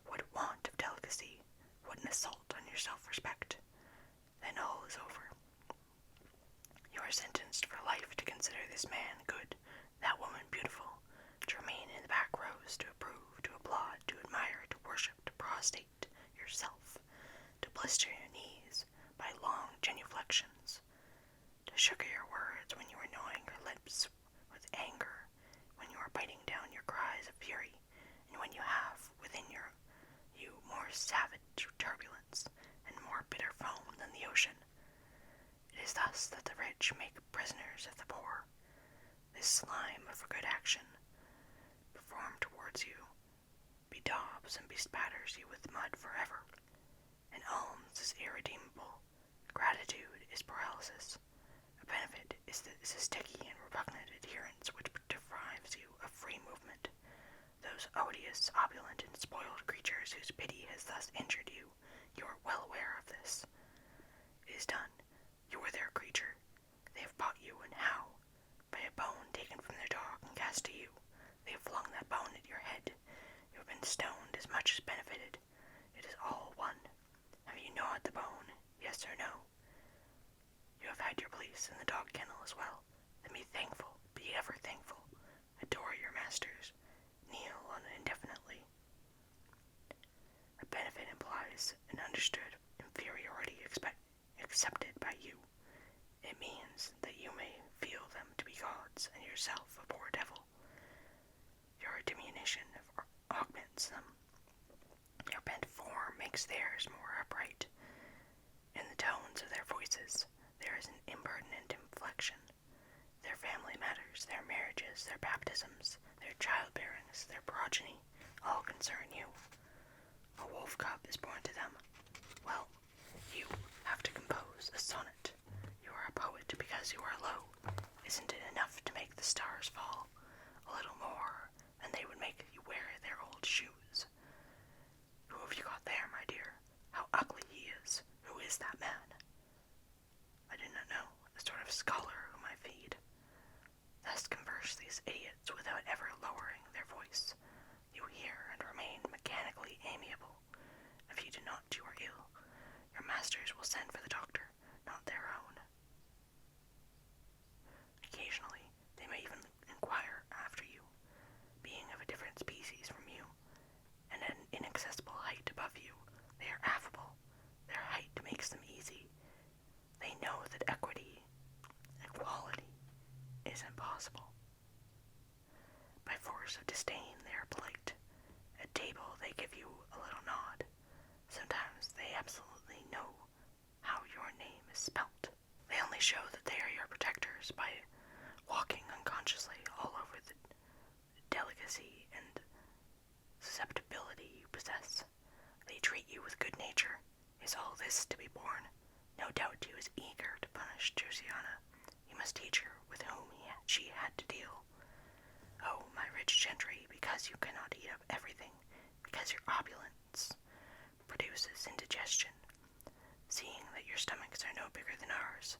What want of delicacy! What an assault on your self-respect! Then all is over. You are sentenced for life to consider this man good, that woman beautiful, to remain in the back rows, to approve, to applaud, to admire, to worship, to prostrate yourself, to blister your knees by long genuflections, to sugar your words when you are gnawing your lips with anger, when you are biting down your cries of fury, and when you have within you more savage turbulence and more bitter foam than the ocean. It is thus that the rich make prisoners of the poor. This slime of good action, performed towards you, bedaubs and bespatters you with mud forever. An alms is irredeemable. Gratitude is paralysis. A benefit is a sticky and repugnant adherence which deprives you of free movement. Those odious, opulent, and spoiled creatures whose pity has thus injured you, you are well aware of this. It is done. You are their creature. They have bought you, and how? By a bone taken from their dog and cast to you. They have flung that bone at your head. You have been stoned as much as benefited. It is all one. Have you gnawed the bone? Yes or no? You have had your place in the dog kennel as well. Then be thankful. Be ever thankful. Adore your masters. Kneel on indefinitely. A benefit implies an understood inferiority accepted by you. It means that you may feel them to be gods and yourself a poor devil. Your diminution augments them. Your bent form makes theirs more upright. In the tones of their voices there is an impertinent inflection. Their family matters, their marriages, their baptisms, their childbearings, their progeny, all concern you. A wolf cub is born to them. Well, you have to compose a sonnet. You are a poet because you are low. Isn't it enough to make the stars fall? A little more, and they would make you wear their old shoes. Who have you got there, my dear? How ugly he is. Who is that man? I do not know. A sort of scholar whom I feed. Thus converse these idiots without ever lowering their voice. You hear and remain mechanically amiable. If you do not, you are ill. Your masters will send for the doctor, not their own. Occasionally, they may even inquire after you, being of a different species from you, and at an inaccessible height above you. They are affable. Their height makes them easy. They know that equality is impossible. By force of disdain they are polite. At table they give you a little nod. Sometimes they absolutely know how your name is spelt. They only show that they are your protectors others by walking unconsciously all over the delicacy and susceptibility you possess. They treat you with good nature. Is all this to be borne? No doubt he was eager to punish Josiana. He must teach her with whom she had to deal. Oh, my rich gentry, because you cannot eat up everything, because your opulence produces indigestion, seeing that your stomachs are no bigger than ours,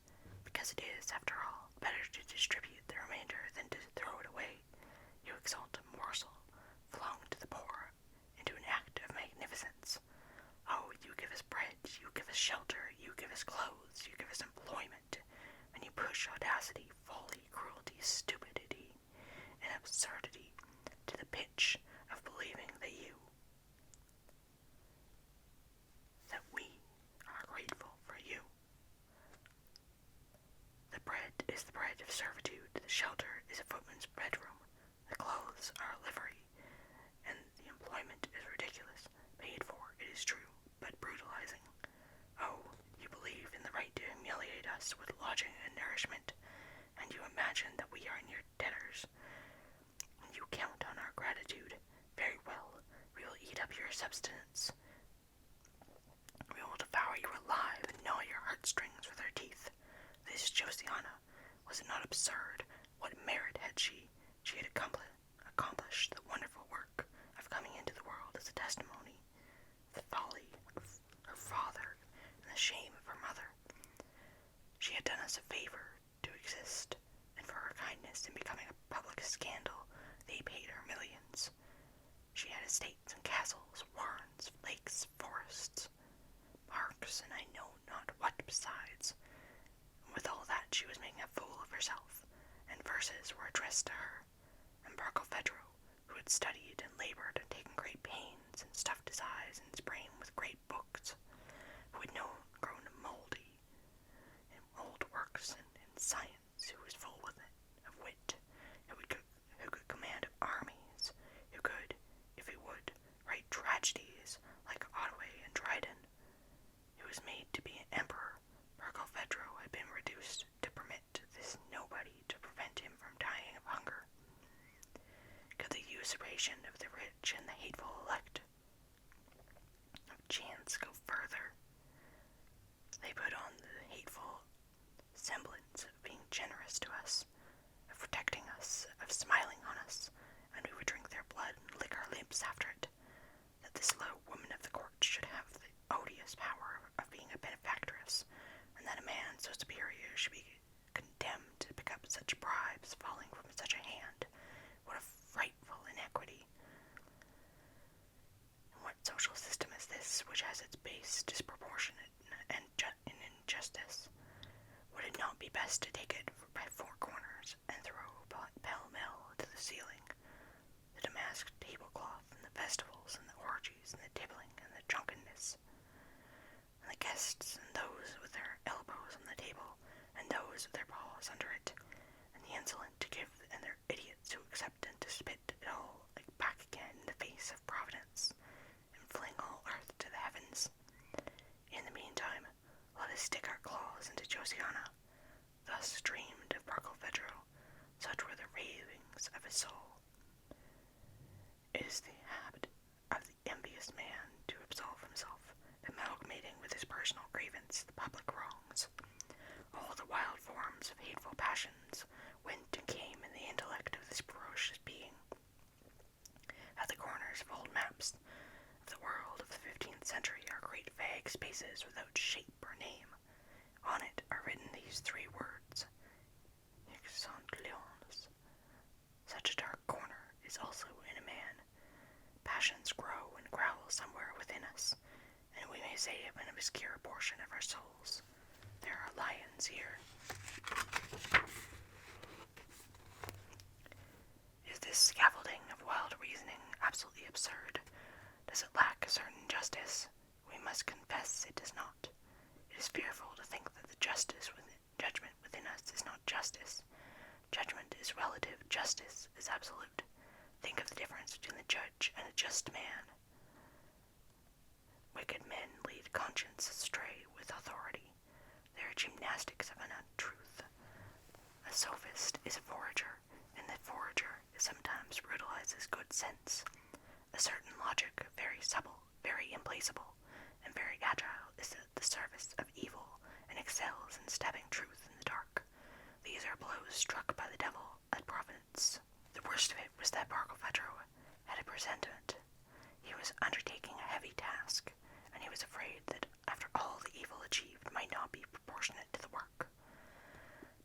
because it is, after all, better to distribute the remainder than to throw it away, you exalt a morsel flung to the poor into an act of magnificence. Oh, you give us bread, you give us shelter, you give us clothes, you give us employment, and you push audacity, folly, cruelty, stupidity, and absurdity to the pitch of believing that we are grateful for you. The bread is the bread of servitude, the shelter is a footman's bedroom, the clothes are a livery, and the employment is ridiculous, paid for, it is true, but brutalizing. Oh, you believe in the right to humiliate us with lodging and nourishment, and you imagine that we are your debtors, and you count on our gratitude. Very well, we will eat up your substance. We will devour you alive and gnaw your heartstrings with our teeth. This Josiana, was it not absurd? What merit had she? She had accomplished the wonderful work of coming into the world as a testimony, the folly of her father and the shame of her mother. She had done us a favor to exist, and for her kindness in becoming a public scandal, they paid her millions. She had estates and castles, warrens, lakes, forests, parks, and I know not what besides. And with all that she was making a fool of herself, and verses were addressed to her, and Parkel, who had studied and labored and taken great pains and stuffed his eyes and his brain with great books, who had grown mouldy in old works and in science, who was full of wit, who could command armies, who could, if he would, write tragedies like Otway and Dryden, who was made to be an emperor. Parkel had been reduced to permit this nobody to prevent him from dying of hunger. Could the usurpation of the rich and the hateful elect of chance go further? They put on the hateful semblance of being generous to us, of protecting us, of smiling on us, and we would drink their blood and lick our lips after it, that this low woman of the court should have the odious power of being a benefactress, and that a man so superior should be condemned to pick up such bribes falling from such a hand. What a frightful inequity! And what social system is this which has its base disproportionate and in injustice? Would it not be best to take it by four corners and throw pell-mell to the ceiling the damask tablecloth and the festivals and the orgies and the tippling and the drunkenness, and the guests and those with their elbows on the table and those with their paws under it, and the insolent to give and their idiots who accept and to spit it all back again in the face of Providence, and fling all earth to the heavens. In the meantime, let us stick our claws into Josiana. Thus dreamed of Parkel, such were the ravings of his soul. It is the habit of the envious man to absolve himself, amalgamating with his personal grievance the public wrongs. All the wild forms of hateful passions went and came in the intellect of this ferocious being. At the corners of old maps of the world of the 15th century are great vague spaces without shape or name. On it are written these three words, Lions. Such a dark corner is also in a man. Passions grow and growl somewhere within us, and we may say of an obscure portion of our souls, there are lions here. Is this scaffolding of wild reasoning absolutely absurd? Does it lack a certain justice? We must confess it does not. It is fearful to think that the judgment within us is not justice. Judgment is relative, justice is absolute. Think of the difference between the judge and a just man. Wicked men lead conscience astray with authority. They are gymnastics of an untruth. A sophist is a forager, and the forager sometimes brutalizes good sense. A certain logic, very supple, very implacable, and very agile, is at the service of evil and excels in stabbing truth in the dark. These are blows struck by the devil at Providence. The worst of it was that Parkel had a presentiment. He was undertaking a heavy task, and he was afraid that after all the evil achieved might not be proportionate to the work.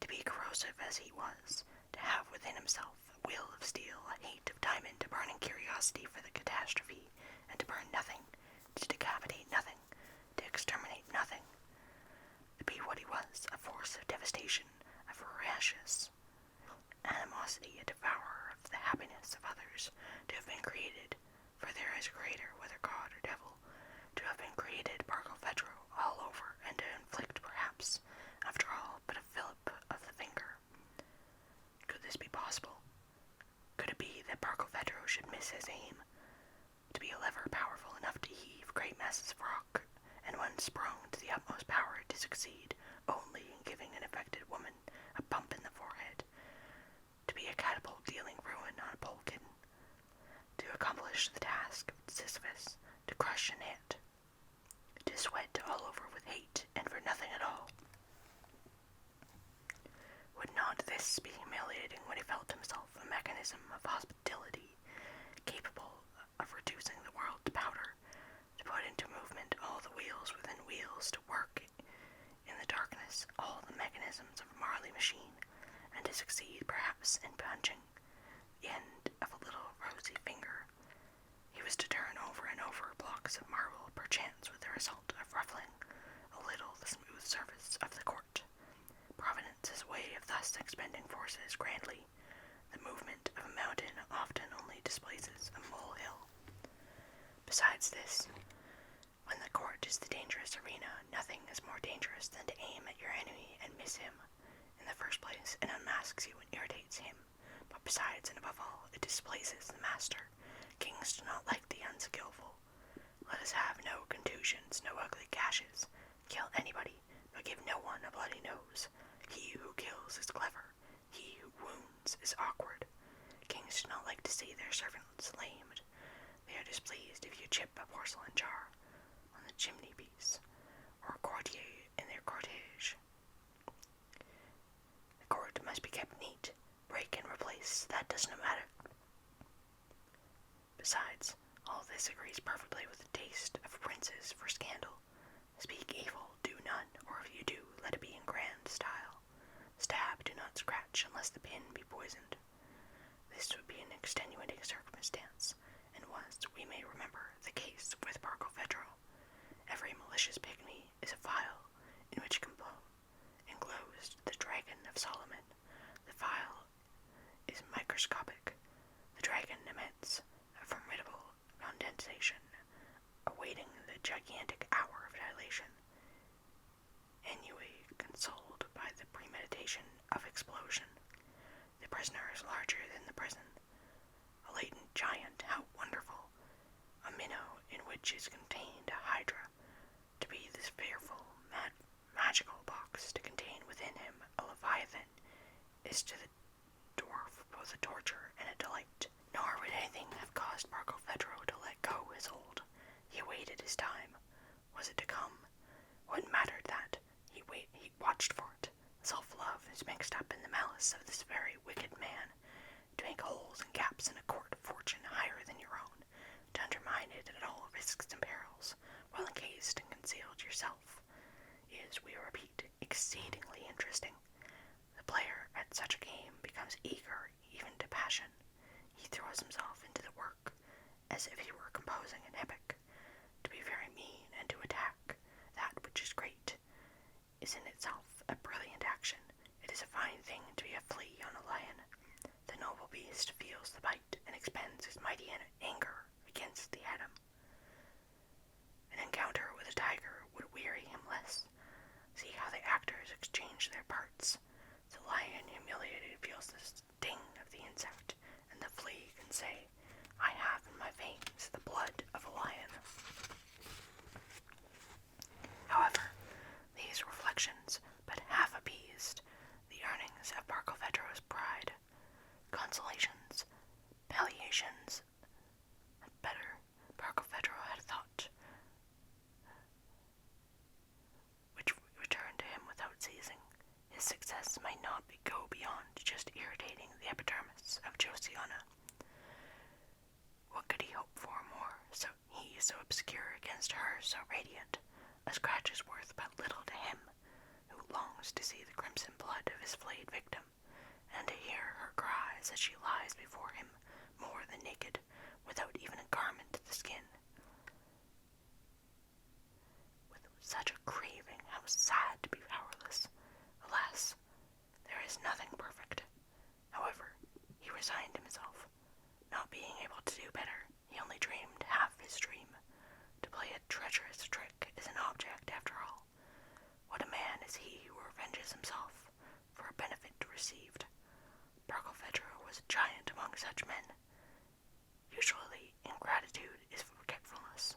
To be corrosive as he was, to have within himself a will of steel, a hate of diamond, a burning curiosity for the catastrophe, and to burn nothing, to decapitate nothing, to exterminate nothing. To be what he was, a force of devastation, a voracious animosity, a devourer of the happiness of others, to have been created, for there is a creator, whether God or devil, to have been created Barkilphedro all over, and to inflict perhaps, after all, but a fillip of the finger. Could this be possible? Could it be that Barkilphedro should miss his aim? To be a lever powerful enough to heave great masses of rock, and when sprung to the utmost power to succeed only in giving an affected woman a bump in the forehead. To be a catapult dealing ruin on a polekin. To accomplish the task of Sisyphus, to crush an ant. To sweat all over with hate, and for nothing at all. Would not this be humiliating when he felt himself a mechanism of hospitality, capable of reducing the world to powder, to put into movement all the wheels within wheels, to work in the darkness all the mechanisms of a Marley machine, and to succeed perhaps in punching the end of a little rosy finger? He was to turn over and over blocks of marble, perchance with the result of ruffling a little the smooth surface of the court. Providence's way of thus expending forces grandly. The movement of a mountain often only displaces a molehill. Besides this, when the court is the dangerous arena, nothing is more dangerous than to aim at your enemy and miss him. In the first place, it unmasks you and irritates him, but besides and above all, it displaces the master. Kings do not like the unskillful. Let us have no contusions, no ugly gashes. Kill anybody, but give no one a bloody nose. He who kills is clever. He who wounds is awkward. Kings do not like to see their servants lamed. They are displeased if you chip a porcelain jar on the chimney piece, or a courtier in their cortege. The court must be kept neat. Break and replace, that does not matter. Besides, all this agrees perfectly with the taste of princes for scandal. Speak evil, do none, or if you do, let it be in grand style. Stab, do not scratch, unless the pin be poisoned. This would be an extenuating circumstance, and was, we may remember, the case with Barkilphedro. Every malicious pygmy is a phial, in which enclosed the dragon of Solomon. The phial is microscopic, the dragon immense, a formidable condensation, awaiting the gigantic hour of dilation. Ennui consoled by the premeditation of explosion. The prisoner is larger than the prison. A latent giant, how wonderful! A minnow in which is contained a hydra, to be this fearful, magical box, to contain within him a leviathan, is to the dwarf both a torture and a delight. Nor would anything have caused Barkilphedro to let go his hold. He awaited his time. Was it to come? What mattered that? He watched for it. Self-love is mixed up in the malice of this very wicked man. To make holes and gaps in a court of fortune higher than your own, to undermine it at all risks and perils, while encased and concealed yourself, is, we repeat, exceedingly interesting. The player at such a game becomes eager even to passion. He throws himself into the work as if he were composing an epic. To be very mean and to attack that which is great is in itself a brilliant action. It is a fine thing to be a flea on a lion. The noble beast feels the bite and expends his mighty anger against the atom. An encounter with a tiger would weary him less. See how the actors exchange their parts. The lion, humiliated, feels the sting of the insect, and the flea can say, I have in my veins the blood of a lion. However, these reflections but half appeased the yearnings of Parkel Josiana. What could he hope for more? He so obscure against her so radiant. A scratch is worth but little to him, who longs to see the crimson blood of his flayed victim, and to hear her cries as she lies before him, more than naked, without even a garment to the skin. With such a craving, how sad to be powerless. Alas, there is nothing perfect. However, he resigned himself. Not being able to do better, he only dreamed half his dream. To play a treacherous trick is an object, after all. What a man is he who revenges himself for a benefit received. Parkel was a giant among such men. Usually, ingratitude is forgetfulness.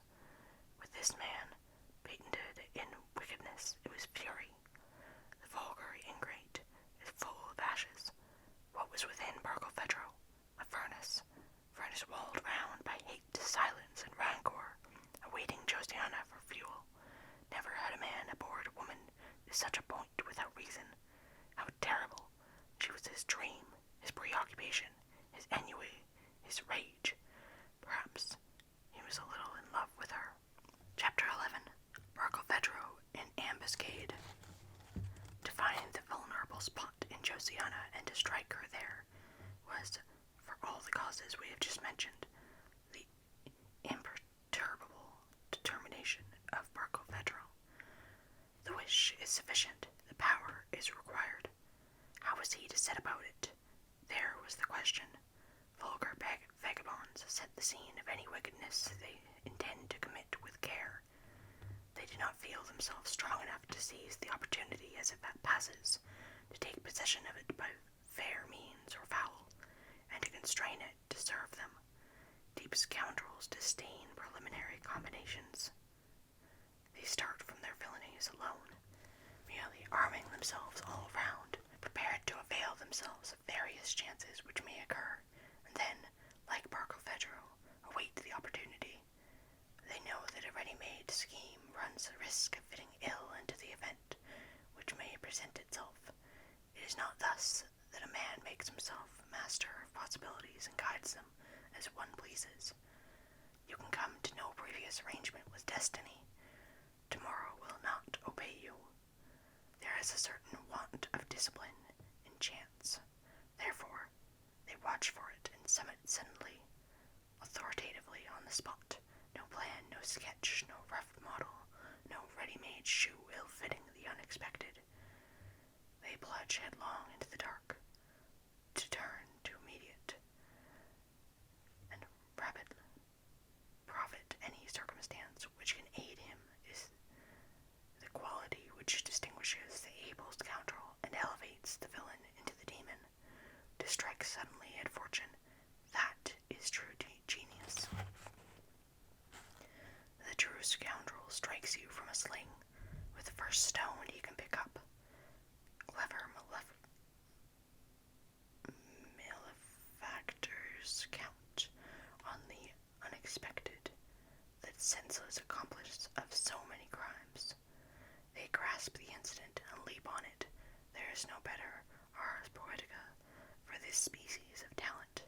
With this man, patented in wickedness, it was fury. The vulgar ingrate is full of ashes. What was within Parkel A furnace walled round by hate, silence, and rancor, awaiting Josiana for fuel. Never had a man abhorred a woman to such a point without reason. How terrible! She was his dream, his preoccupation, his ennui, his rage. Perhaps he was a little in love with her. Chapter 11. Parkel in Ambiscade. To find the vulnerable spot in Josiana and to strike her there was, for all the causes we have just mentioned, the imperturbable determination of Parkel. The wish is sufficient, the power is required. How was he to set about it? There was the question. Vulgar vagabonds set the scene of any wickedness they intend to commit with care. They do not feel themselves strong enough to seize the opportunity as it passes, to take possession of it by fair means or foul, and to constrain it to serve them. Deep scoundrels disdain preliminary combinations. They start from their villainies alone, merely arming themselves all round, prepared to avail themselves of various chances which may occur, and then, like Parkel await the opportunity. They know that a ready-made scheme runs the risk of fitting ill into the event which may present itself. It is not thus that a man makes himself master of possibilities and guides them as one pleases. You can come to no previous arrangement with destiny. Tomorrow will not obey you. There is a certain want of discipline in chance. Therefore, they watch for it and summon it suddenly, authoritatively on the spot. No plan, no sketch, no rough model, no ready-made shoe ill-fitting the unexpected. They plunge headlong into the dark, to turn to immediate and rapid profit. Any circumstance which can aid him is the quality which distinguishes the able scoundrel and elevates the villain into the demon. To strike suddenly at fortune, that is true genius. The true scoundrel strikes you from a sling with the first stone he can pick up. Clever malefactors count on the unexpected, the senseless accomplice of so many crimes. They grasp the incident and leap on it. There is no better ars poetica for this species of talent.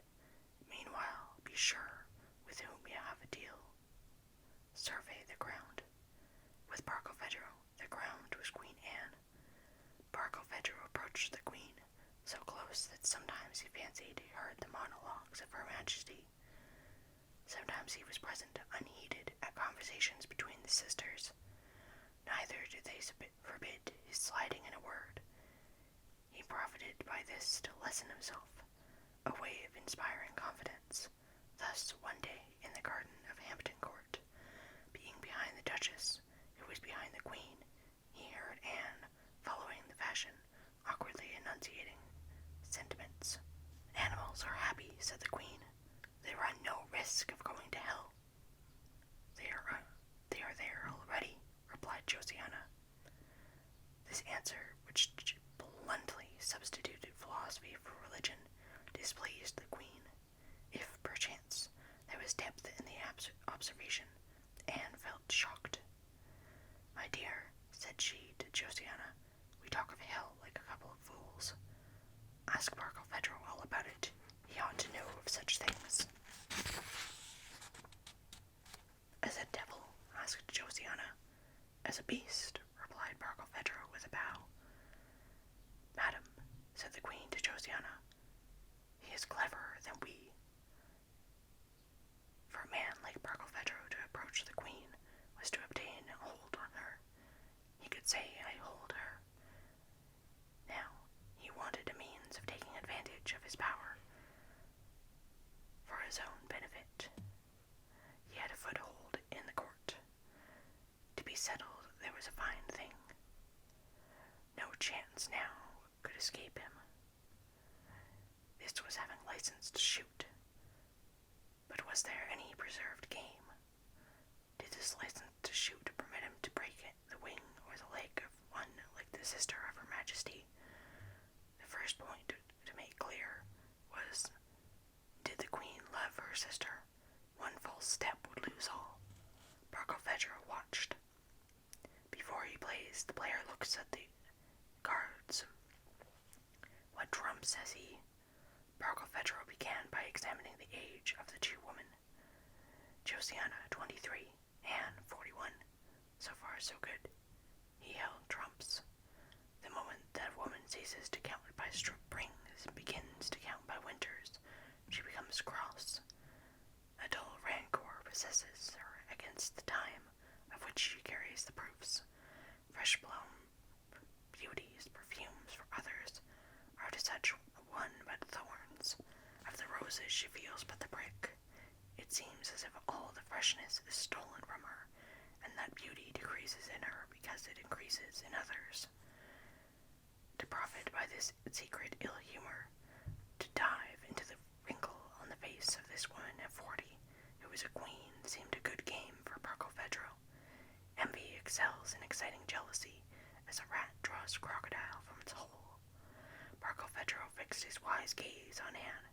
Meanwhile, be sure with whom you have a deal. Survey the ground. With Parkel the ground was Queen Anne. Parkel approached the Queen, so close that sometimes he fancied he heard the monologues of Her Majesty. Sometimes he was present unheeded at conversations between the sisters. Neither did they forbid his sliding in a word. He profited by this to lessen himself, a way of inspiring confidence. Thus, one day, in the garden of Hampton Court, being behind the Duchess, who was behind the Queen, he heard Anne, following the fashion, awkwardly enunciating sentiments. Animals are happy, said the Queen. They run no risk of going to hell. They are there already, replied Josiana. This answer, which bluntly substituted philosophy for religion, displeased the Queen. If, perchance, there was depth in the observation, Anne felt shocked. My dear, said she to Josiana, we talk of hell like a couple of fools. Ask Parkel all about it. He he ought to know of such things. As a devil? Asked Josiana. As a beast, replied Barkilphedro with a bow. Madam, said the queen to Josiana, he is cleverer than we. For a man like Barkilphedro to approach the queen was to obtain a hold on her. He could say, I hold her. Now, he wanted a means of taking advantage of his power for his own benefit. He had a foothold in the court. To be settled, there was a fine thing. No chance now could escape him. This was having license to shoot. But was there any preserved game? Did this license to shoot permit him to break the wing or the leg of one like the sister of Her Majesty? The first point to make clear was, did the queen love her sister? One false step would lose all. Barkilphedro watched. Before he plays, the player looks at the cards. What trump, says he? Barkilphedro began by examining the age of the two women. Josiana, 23, Anne, 41. So far, so good. He held trumps. The moment that a woman ceases to count by springs and begins to count by winters, she becomes cross. A dull rancor possesses her against the time of which she carries the proofs. Fresh-blown beauties, perfumes for others, are to such one but thorns. Of the roses she feels but the prick. It seems as if all the freshness is stolen from her, and that beauty decreases in her because it increases in others. To profit by this secret ill humor, to dive into the wrinkle on the face of this woman at 40, who was a queen, seemed a good game for Barkilphedro. Envy excels in exciting jealousy, as a rat draws crocodile from its hole. Barkilphedro fixed his wise gaze on Anne.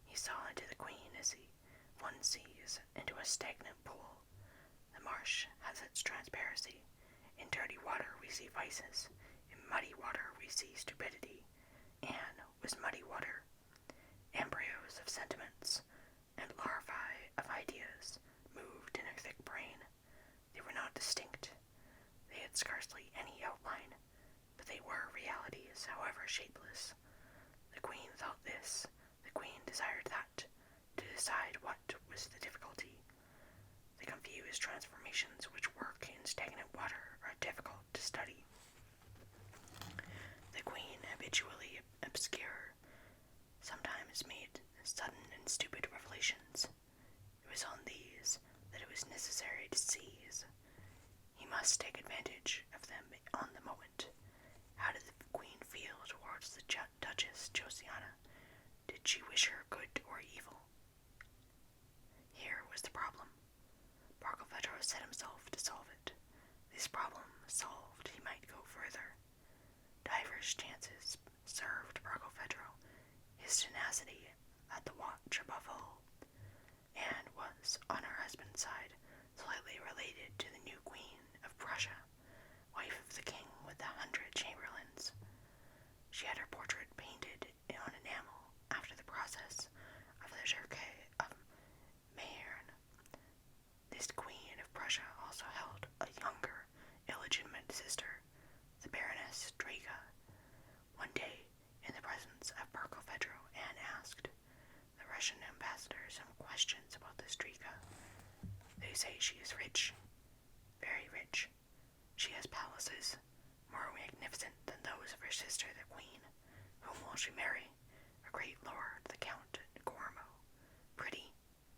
He saw into the queen as one sees into a stagnant pool. The marsh has its transparency. In dirty water we see vices. In muddy water we see stupidity. Anne was muddy water. Embryos of sentiments and larvae of ideas moved in her thick brain. They were not distinct. They had scarcely any outline, but they were realities, however shapeless. The queen thought this, the queen desired that. To decide what was the difficulty. The confused transformations which work in stagnant water are difficult to study. The queen, habitually obscure, sometimes made sudden and stupid revelations. It was on these that it was necessary to seize. He must take advantage of them on the moment. How did the queen feel towards the Duchess Josiana? Did she wish her good or evil? Here was the problem. Barkilphedro set himself to solve it. This problem solved, he might go further. Divers chances served Barkilphedro, his tenacity at the watch above all. Anne was, on her husband's side, slightly related to the new queen of Prussia, wife of the king with the 100 chamberlains. She had her portrait painted on enamel after the process of the Jurquet of Mayerne. This queen of Prussia also held a younger, illegitimate sister, the Baroness Draga. One day, in the presence of Barkilphedro, Anne asked the Russian ambassador some questions about this Draga. They say she is rich, very rich. She has palaces, more magnificent than those of her sister, the queen. Whom will she marry? A great lord, the Count Gormo. Pretty,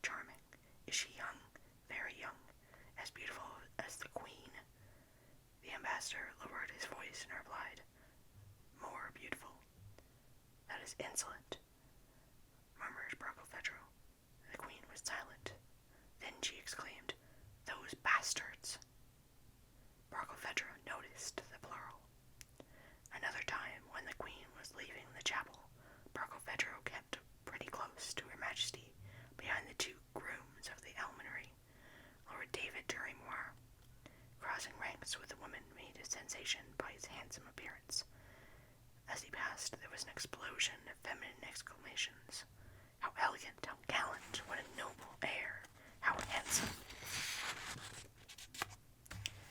charming. Is she young? Very young. As beautiful as the queen. The ambassador lowered his voice and replied, More beautiful. That is insolent, murmured Barkilphedro. The queen was silent. Then she exclaimed, Those bastards! Barkilphedro noticed the plural. Another time, when the queen was leaving the chapel, Barkilphedro kept pretty close to Her Majesty, behind the two grooms of the almonry. Lord David Durimoire, crossing ranks with the woman, made a sensation by his handsome appearance. As he passed, there was an explosion of feminine exclamations. How elegant, how gallant, what a noble air, how handsome.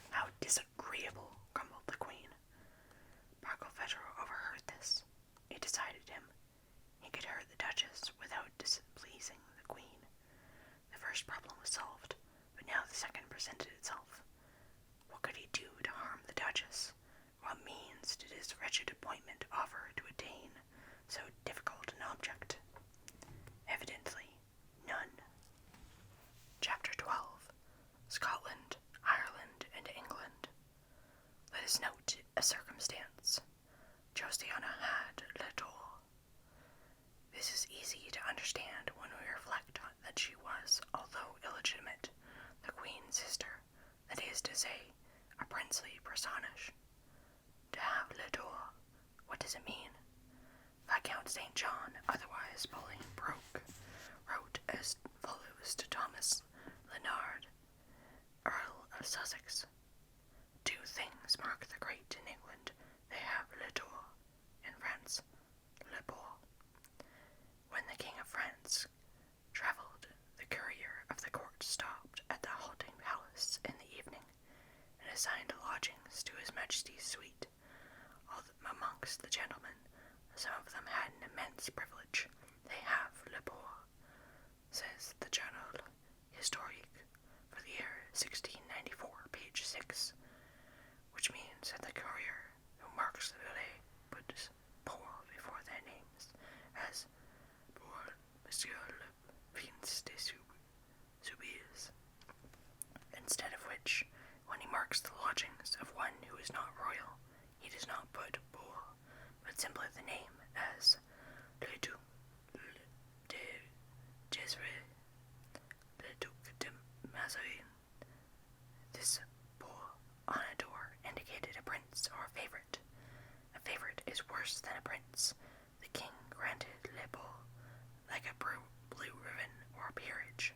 How disagreeable, grumbled the queen. Parkel Pedro overheard this. It decided him. He could hurt the Duchess without displeasing the queen. The first problem was solved, but now the second presented itself. What could he do to harm the Duchess? What means did his wretched appointment offer to attain so difficult an object? Evidently, none. Chapter 12. Scotland, Ireland, and England. Let us note a circumstance. Josiana had little. This is easy to understand when we reflect on that she was, although illegitimate, the queen's sister, that is to say, a princely personage. To have little, what does it mean? Viscount St. John, otherwise Bolingbroke, wrote as follows to Thomas Leonard, Earl of Sussex. Two things mark the great in England. They have little, in France, le beau. When the King of France travelled, the courier of the court stopped at the halting palace in the evening, and assigned lodgings to his Majesty's suite. Amongst the gentlemen, some of them had an immense privilege. They have le beau, says the Journal Historique for the year 1694, page 6, which means that the courier who marks the valet puts Paul before their names as pour Monsieur le Prince de Soubise, instead of which, when he marks the lodgings of one who is not royal, he does not put Paul, but simply the name as Le Duc de Gesvres, Le Duc de Mazarin. This Paul on a door indicated a prince or a favorite. A favorite is worse than a prince. The king granted le beau like a blue ribbon or a peerage.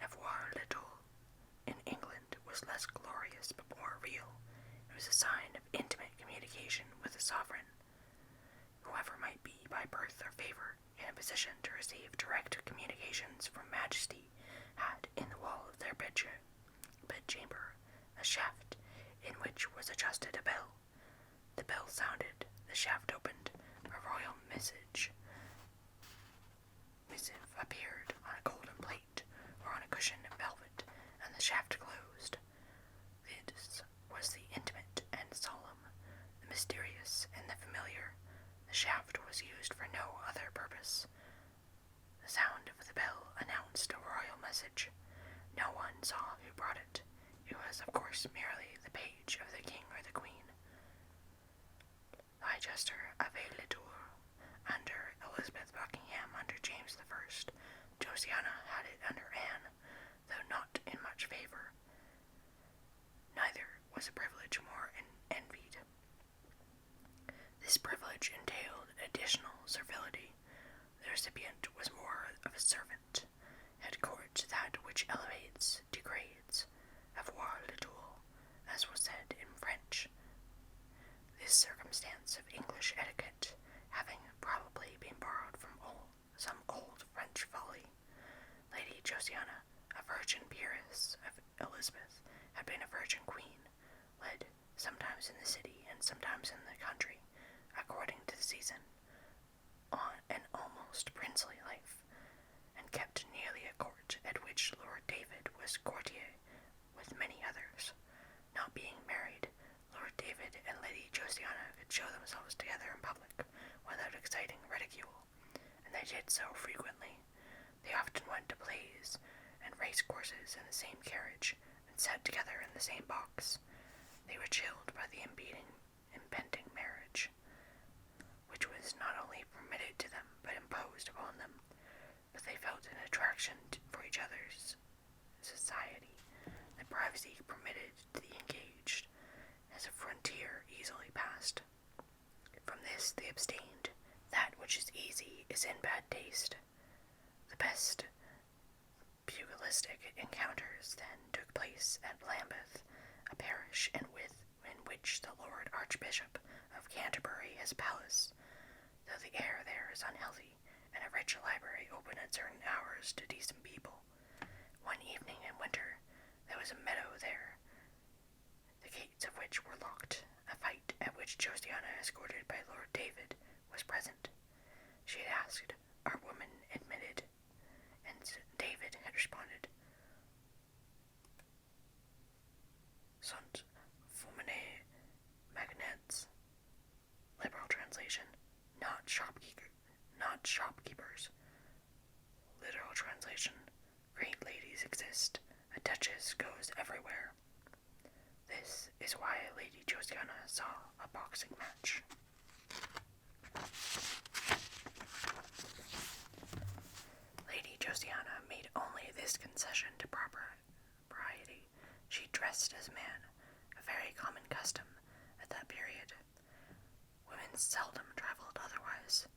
Avoir little in England was less glorious but more real. It was a sign of intimate communication with the sovereign. Whoever might be by birth or favor in a position to receive direct communications from Majesty had in the wall of their bedchamber a shaft in which was adjusted a bell. The bell sounded, the shaft opened, a royal missive appeared on a golden plate or on a cushion of velvet, and the shaft closed. This was the intimate and solemn, the mysterious and the familiar. The shaft was used for no other purpose. The sound of the bell announced a royal message. No one saw who brought it. It was, of course, merely the page of the king or the queen. Leicester avait le tour under Elizabeth Buckingham, under James I. Josiana had it under Anne, though not in much favor. Neither was a privilege more envied. This privilege entailed additional servility. The recipient was more of a servant, at court that which elevates, degrades, avoir le tour, as was said in French. This circumstance of English etiquette having probably been borrowed from some old French folly, Lady Josiana, a virgin peeress of Elizabeth, had been a virgin queen, led sometimes in the city and sometimes in the country, according to the season, on an almost princely life, and kept nearly a court at which Lord David was courtier with many others. Not being married, Lord David and Lady Josiana could show themselves together in public without exciting ridicule, and they did so frequently. They often went to plays and race courses in the same carriage, and sat together in the same box. They were chilled by the impending marriage, which was not only permitted to them, but imposed upon them. But they felt an attraction for each other's society, the privacy permitted to the engaged, as a frontier easily passed. From this they abstained. That which is easy is in bad taste. The best pugilistic encounters then took place at Lambeth, a parish in which the Lord Archbishop of Canterbury has a palace. Though the air there is unhealthy, and a rich library open at certain hours to decent people. One evening in winter, there was a meadow there, the gates of which were locked. A fight at which Josiana, escorted by Lord David, was present. She had asked, "Are women admitted?" And David had responded, "Sunt fumine magnets." Liberal translation, not shopkeepers. Literal translation, great ladies exist. A duchess goes everywhere. This is why Lady Josiana saw a boxing match. Lady Josiana made only this concession to propriety. She dressed as a man, a very common custom at that period. Women seldom traveled otherwise.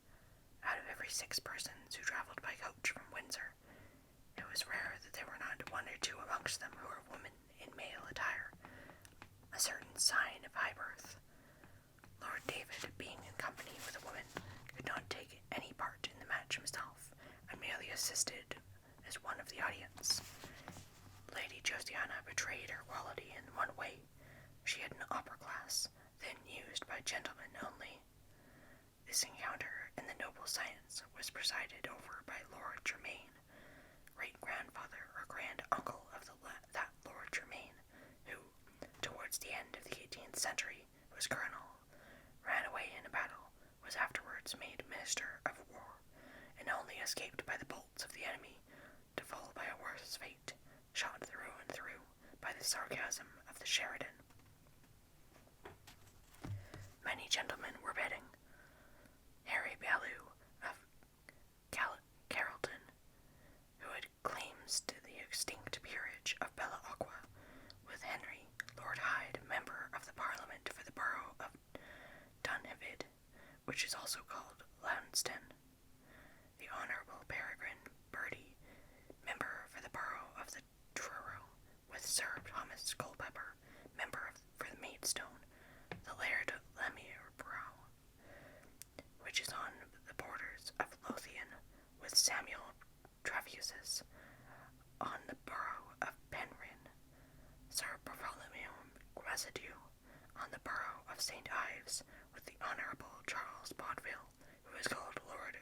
Out of every 6 persons who traveled by coach from Windsor, it was rare that there were not 1 or 2 amongst them who were women in male attire, a certain sign of high birth. Lord David, being in company with a woman, could not take any part in the match himself, and merely assisted as one of the audience. Lady Josiana betrayed her quality in one way. She had an opera glass, then used by gentlemen only. This encounter in the noble science was presided over by Lord Germain, great-grandfather or grand-uncle of that Lord Germain, who, towards the end of the 18th century, was colonel, ran away in a battle, was afterwards made minister of war, and only escaped by the bolts of the enemy to fall by a worse fate, shot through and through by the sarcasm of the Sheridan. Many gentlemen were betting. Harry Ballou of Carrollton, who had claims to the extinct peerage of Bella Aqua, with Henry, Lord Hyde, member of the Parliament for the borough of Dunhavid, which is also called Lounston, the Honourable Peregrine Bertie, member for the borough of the Truro, with Sir Thomas Culpepper, member for the Maidstone, the Laird Lemire-Brow, which is on the borders of Lothian, with Samuel Trefusis, on the borough of Penryn, Sir Bartholomew Residue, on the borough of St. Ives, with the Honourable Charles Bodville, who is called Lord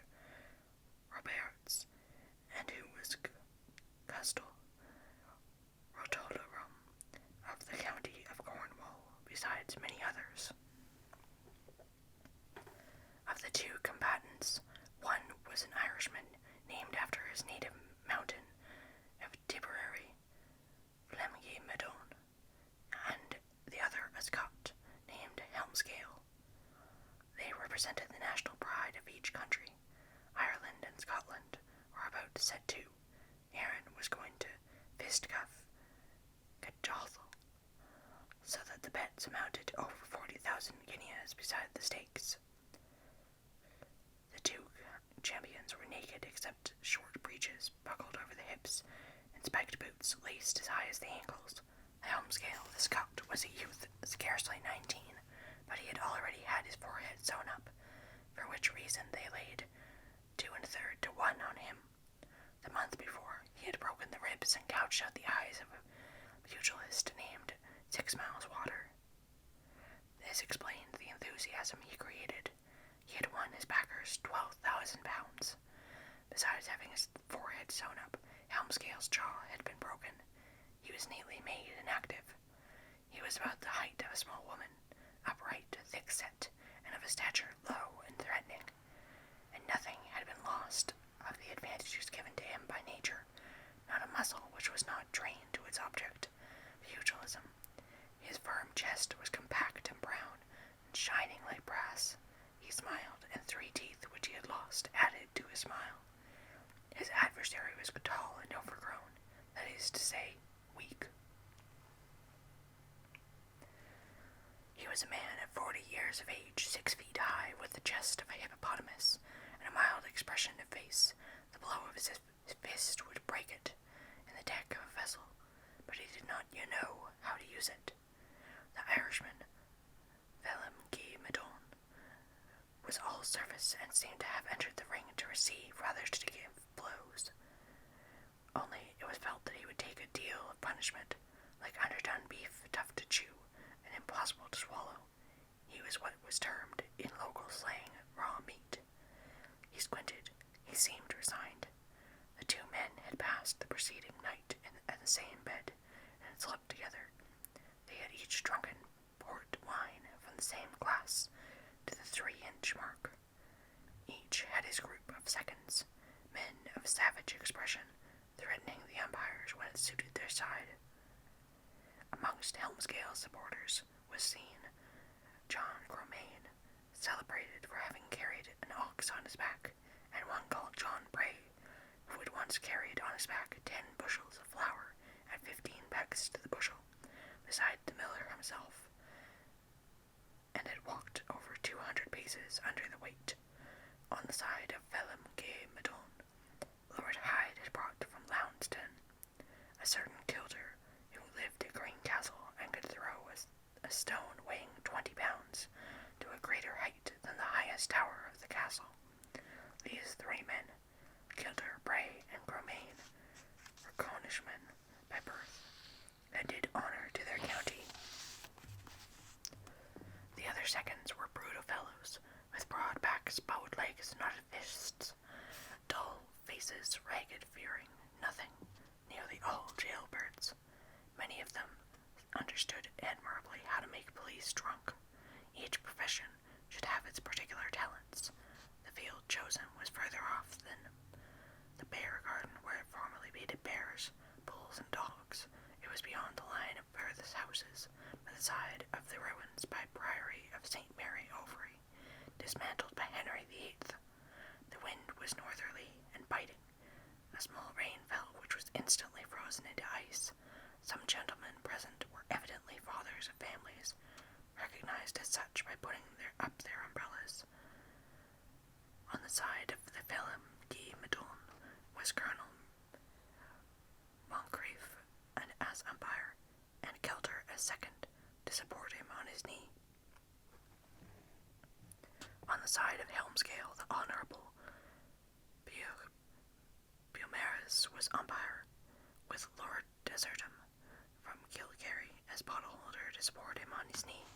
Roberts, and who was Custal Rotorum of the county of Cornwall, besides many others. Of the 2 combatants, one was an Irishman named after his native mountain of Tipperary, Flemgy-Medon, and the other a Scot named Helmscale. They represented the national pride of each country. Ireland and Scotland were about to set to. Aaron was going to fistcuff Cadjalthal, so that the bets amounted to over 40,000 guineas beside the stakes. The 2 champions were naked except short breeches buckled over the hips, and spiked boots laced as high as the ankles. Helmscale, the Scot, was a youth scarcely 19, but he had already had his forehead sewn up, for which reason they laid 2 1/3 to 1 on him. The month before, he had broken the ribs and gouged out the eyes of a pugilist named 6 Miles Water. This explained the enthusiasm he created. He had won his backers £12,000. Besides having his forehead sewn up, Helmscale's jaw had been broken. He was neatly made and active. He was about the height of a small woman, upright, thick-set, and of a stature low and threatening, and nothing had been lost of the advantages given to him by nature, not a muscle which was not trained to its object, pugilism. His firm chest was compact and brown, and shining like brass. He smiled, and 3 teeth which he had lost added to his smile. His adversary was tall and overgrown, that is to say, weak. He was a man of 40 years of age, 6 feet high, with the chest of a hippopotamus, and a mild expression of face. The blow of his fist would break it in the deck of a vessel, but he did not yet know how to use it. The Irishman, Flemgy-Medon, was all surface and seemed to have entered the ring to receive rather than to give blows. Only it was felt that he would take a deal of punishment, like underdone beef, tough to chew, and impossible to swallow. He was what was termed, in local slang, raw meat. He squinted. He seemed resigned. The two men had passed the preceding night at the same bed, and had slept together. They had each drunken port wine from the same glass to the 3-inch mark. Each had his group of seconds, men of savage expression, threatening the umpires when it suited their side. Amongst Helmscale's supporters was seen John Cromain, celebrated for having carried an ox on his back, and one called John Bray, who had once carried on his back 10 bushels of flour at 15 pecks to the bushel, beside the miller himself, and had walked over 200 paces under the weight. On the side of Phelim Gay Madon, Lord Hyde had brought from Lounston a certain Kilter who lived at Green Castle and could throw a stone weighing 20 pounds to a greater height than the highest tower of the castle. These 3 men, Kilter, Bray, and Cromain, were Cornishmen by birth, and did honour to their county. The other seconds were brutal fellows, with broad backs, bowed legs, knotted fists, dull faces, ragged, fearing nothing, nearly all jailbirds. Many of them understood admirably how to make police drunk. Each profession should have its particular talents. The field chosen was further off than the bear garden where it formerly baited bears, bulls, and dogs. It was beyond the line of furthest houses, by the side of the ruins by Priory of St. Mary Overy, dismantled by Henry VIII. The wind was northerly and biting. A small rain fell, which was instantly frozen into ice. Some gentlemen present were evidently fathers of families, recognized as such by putting up their umbrellas. On the side of the Phelim Guy Madon was Colonel Moncrief as umpire, and Kilter as second, to support him on his knee. On the side of Helmscale, the Honourable Beaumaris was umpire, with Lord Desertum from Kilkerry as bottle-holder to support him on his knee.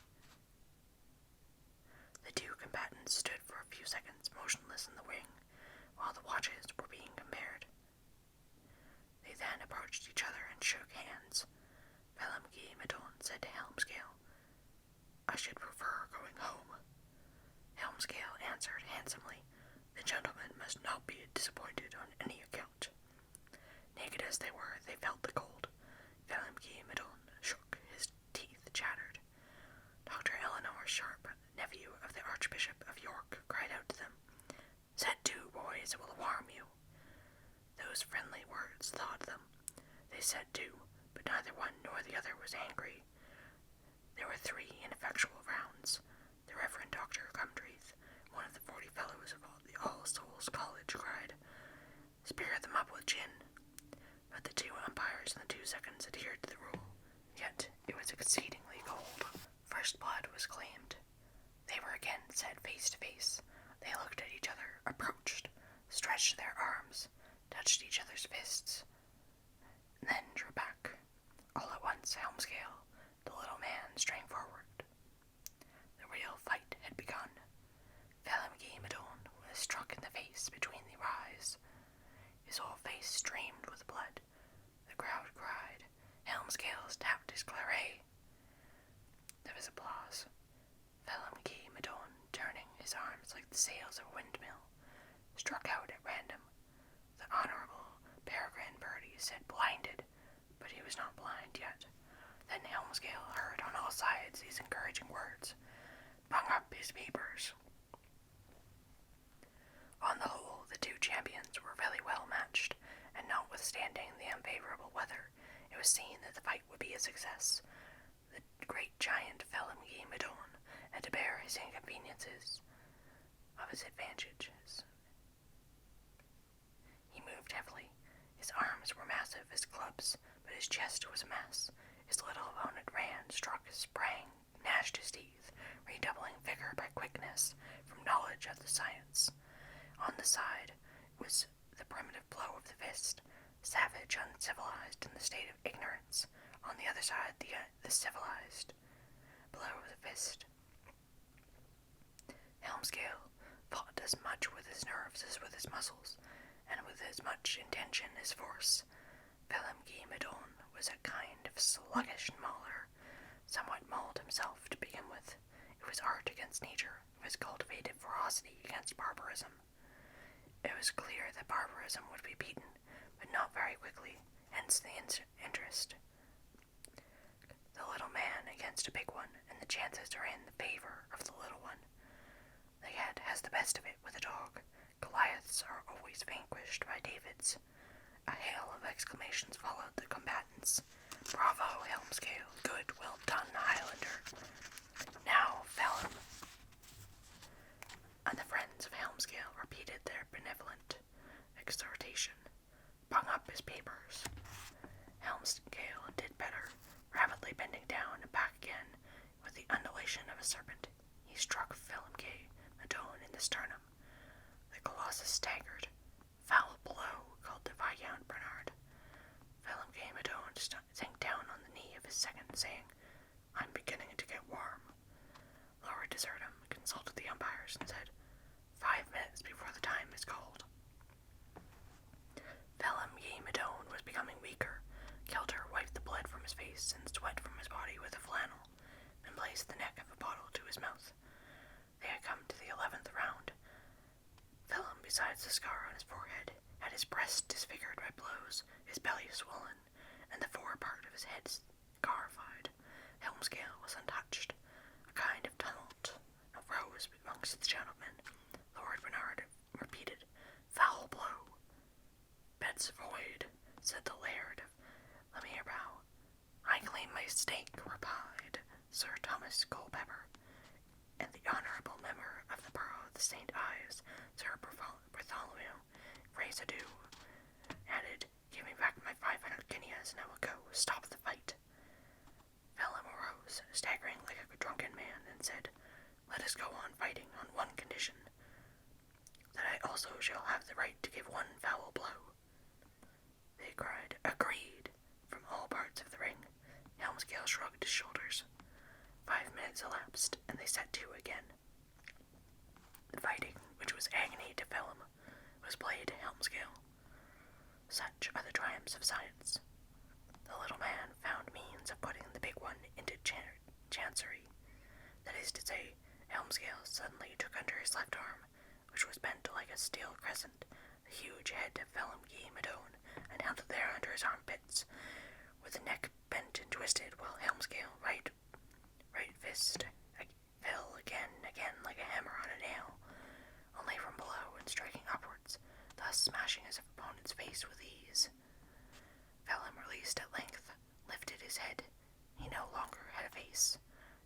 The two combatants stood for a few seconds motionless in the ring, while the watches were being compared. They then approached each other and shook hands. Phelim Guy Madon said to Helmscale, "I should prefer going home." Helmscale answered handsomely, "The gentlemen must not be disappointed on any account." Naked as they were, they felt the cold. Phelim Guy Madon shook, his teeth chattered. Dr. Eleanor Sharp, nephew of the Archbishop of York, cried out to them, "Set to, boys, it will warm you." Those friendly words thawed them. They set to, but neither one nor the other was angry. There were 3 ineffectual rounds. The Reverend Dr. Gumdreath, one of the 40 fellows of the All Souls College, cried, "Spirit them up with gin." But the 2 umpires and the 2 seconds adhered to the rule. Yet it was exceedingly cold. First blood was claimed. They were again set face to face. They looked at each other, approached, stretched their arms, touched each other's fists, and then drew back. All at once, Helmscale, the little man, sprang forward. The real fight had begun. Phelim Guy Madon was struck in the face between the eyes. His whole face streamed with blood. The crowd cried. Helmscale tapped his claret. There was applause. Phelim Guy Madon, turning his arms like the sails of a windmill, struck out at random. The Honourable Peregrine Purdy said blinded, but he was not blind yet. Then Helmscale heard on all sides these encouraging words, "Bung up his papers." On the whole, the 2 champions were very well matched, and notwithstanding the unfavourable weather, it was seen that the fight would be a success. The great giant Phelim Guy Madon had to bear his inconveniences of his advantages. He moved heavily. His arms were massive as clubs, but his chest was a mess. His little opponent ran, struck, sprang, gnashed his teeth, redoubling vigor by quickness from knowledge the science. On the side was the primitive blow of the fist, savage, uncivilized, in the state of ignorance. On the other side, the civilized blow of the fist. Helmscale fought as much with his nerves as with his muscles, and with as much intention as force. Madone was a kind of sluggish mauler, somewhat mauled himself to begin with. It was art against nature. It was cultivated ferocity against barbarism. It was clear that barbarism would be beaten, but not very quickly, hence the interest. The little man against a big one, and the chances are in the favor of the little one. The cat has the best of it with a dog. Goliaths are always vanquished by Davids. A hail of exclamations followed the combatants. Bravo, Helmscale! Good, well done, Highlander! Now, Phelim! And the friends of Helmscale repeated their benevolent exhortation. Bung up his papers. Helmscale did better, rapidly bending down and back again with the undulation of a serpent. He struck Madone in the sternum. The colossus staggered. Foul blow, called the Viscount Bernard. Madone sank down on the knee of his second, saying, I'm beginning to get warm. Laura deserted him, consulted the umpires, and said, 5 minutes before the time is called. Madone was becoming weaker. Kelter wiped the blood from his face and sweat from his body with a flannel, and placed the neck of a bottle to his mouth. They had come to the 11th round. Phelim, besides the scar on his forehead, had his breast disfigured by blows, his belly swollen, and the fore part of his head scarified. Helmscale was untouched. A kind of tumult arose amongst the gentlemen. Lord Bernard repeated, Foul blow. Beds void, said the Laird of Lemierbow. I claim my stake, replied Sir Thomas Culpepper, and the honourable member of the Borough of the St. Ives, Sir Bartholomew Residue, added, Give me back my 500 guineas and I will go. Stop the fight. Phelim arose, staggering like a drunken man, and said, Let us go on fighting on one condition, that I also shall have the right to give one foul blow. They cried, Agreed, from all parts of the ring. Helmscale shrugged his shoulders. 5 minutes elapsed, and they set to again. The fighting, which was agony to Phelim, was played to Helmscale. Such are the triumphs of science. The little man found means of putting the big one into chancery. That is to say, Helmscale suddenly took under his left arm, which was bent like a steel crescent, the huge head of Madone, and held it there under his armpits, with the neck bent and twisted, while Helmscale right fist fell again and again like a hammer on a nail, only from below and striking upwards, thus smashing his opponent's face with ease. Phelim, released at length, lifted his head. He no longer had a face.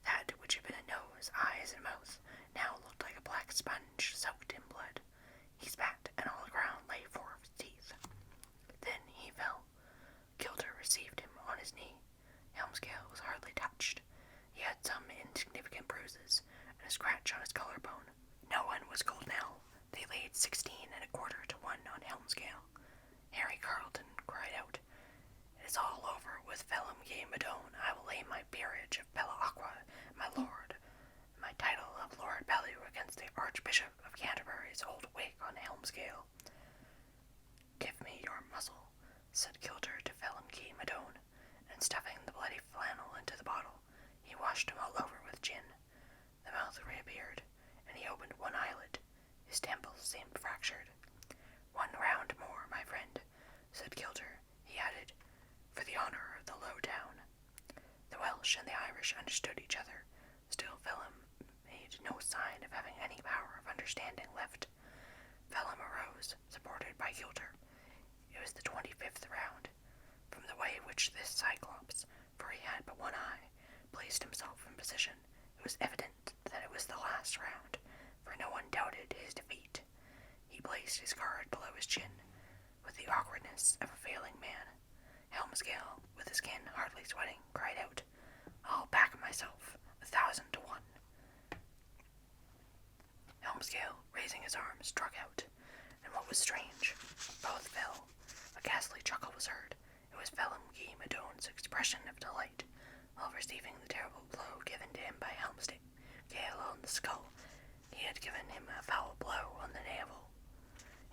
That which had been a nose, eyes, and mouth now looked like a black sponge soaked in blood. He spat, and all the ground lay 4 of his teeth. Then he fell. Kilter received him on his knee. Helmscale was hardly touched. He had some insignificant bruises, and a scratch on his collarbone. No one was called now. They laid 16 1/4 to 1 on Helmscale. Harry Carlton cried out, It is all over with Phelim Madone. I will lay my peerage of Bella Aqua, my lord, my title of Lord Bellew against the Archbishop of Canterbury's old wig on Helmscale. Give me your muzzle, said Kilter to Phelim Madone, and stuffing the bloody flannel into the bottle, he washed him all over with gin. The mouth reappeared, and he opened one eyelid. His temples seemed fractured. 1 round more, my friend, said Kilter. He added, for the honour of the low town. The Welsh and the Irish understood each other. Still Phelim made no sign of having any power of understanding left. Phelim arose, supported by Kilter. It was the 25th round. From the way which this Cyclops, for he had but one eye, placed himself in position, it was evident that it was the last round, for no one doubted his defeat. He placed his card below his chin, with the awkwardness of a failing man. Helmscale, with his skin hardly sweating, cried out, I'll back myself, 1,000 to 1. Helmscale, raising his arm, struck out, and what was strange, both fell. A ghastly chuckle was heard. It was Phelim G. Madone's expression of delight while receiving the terrible blow given to him by Helmscale on the skull. He had given him a foul blow on the navel.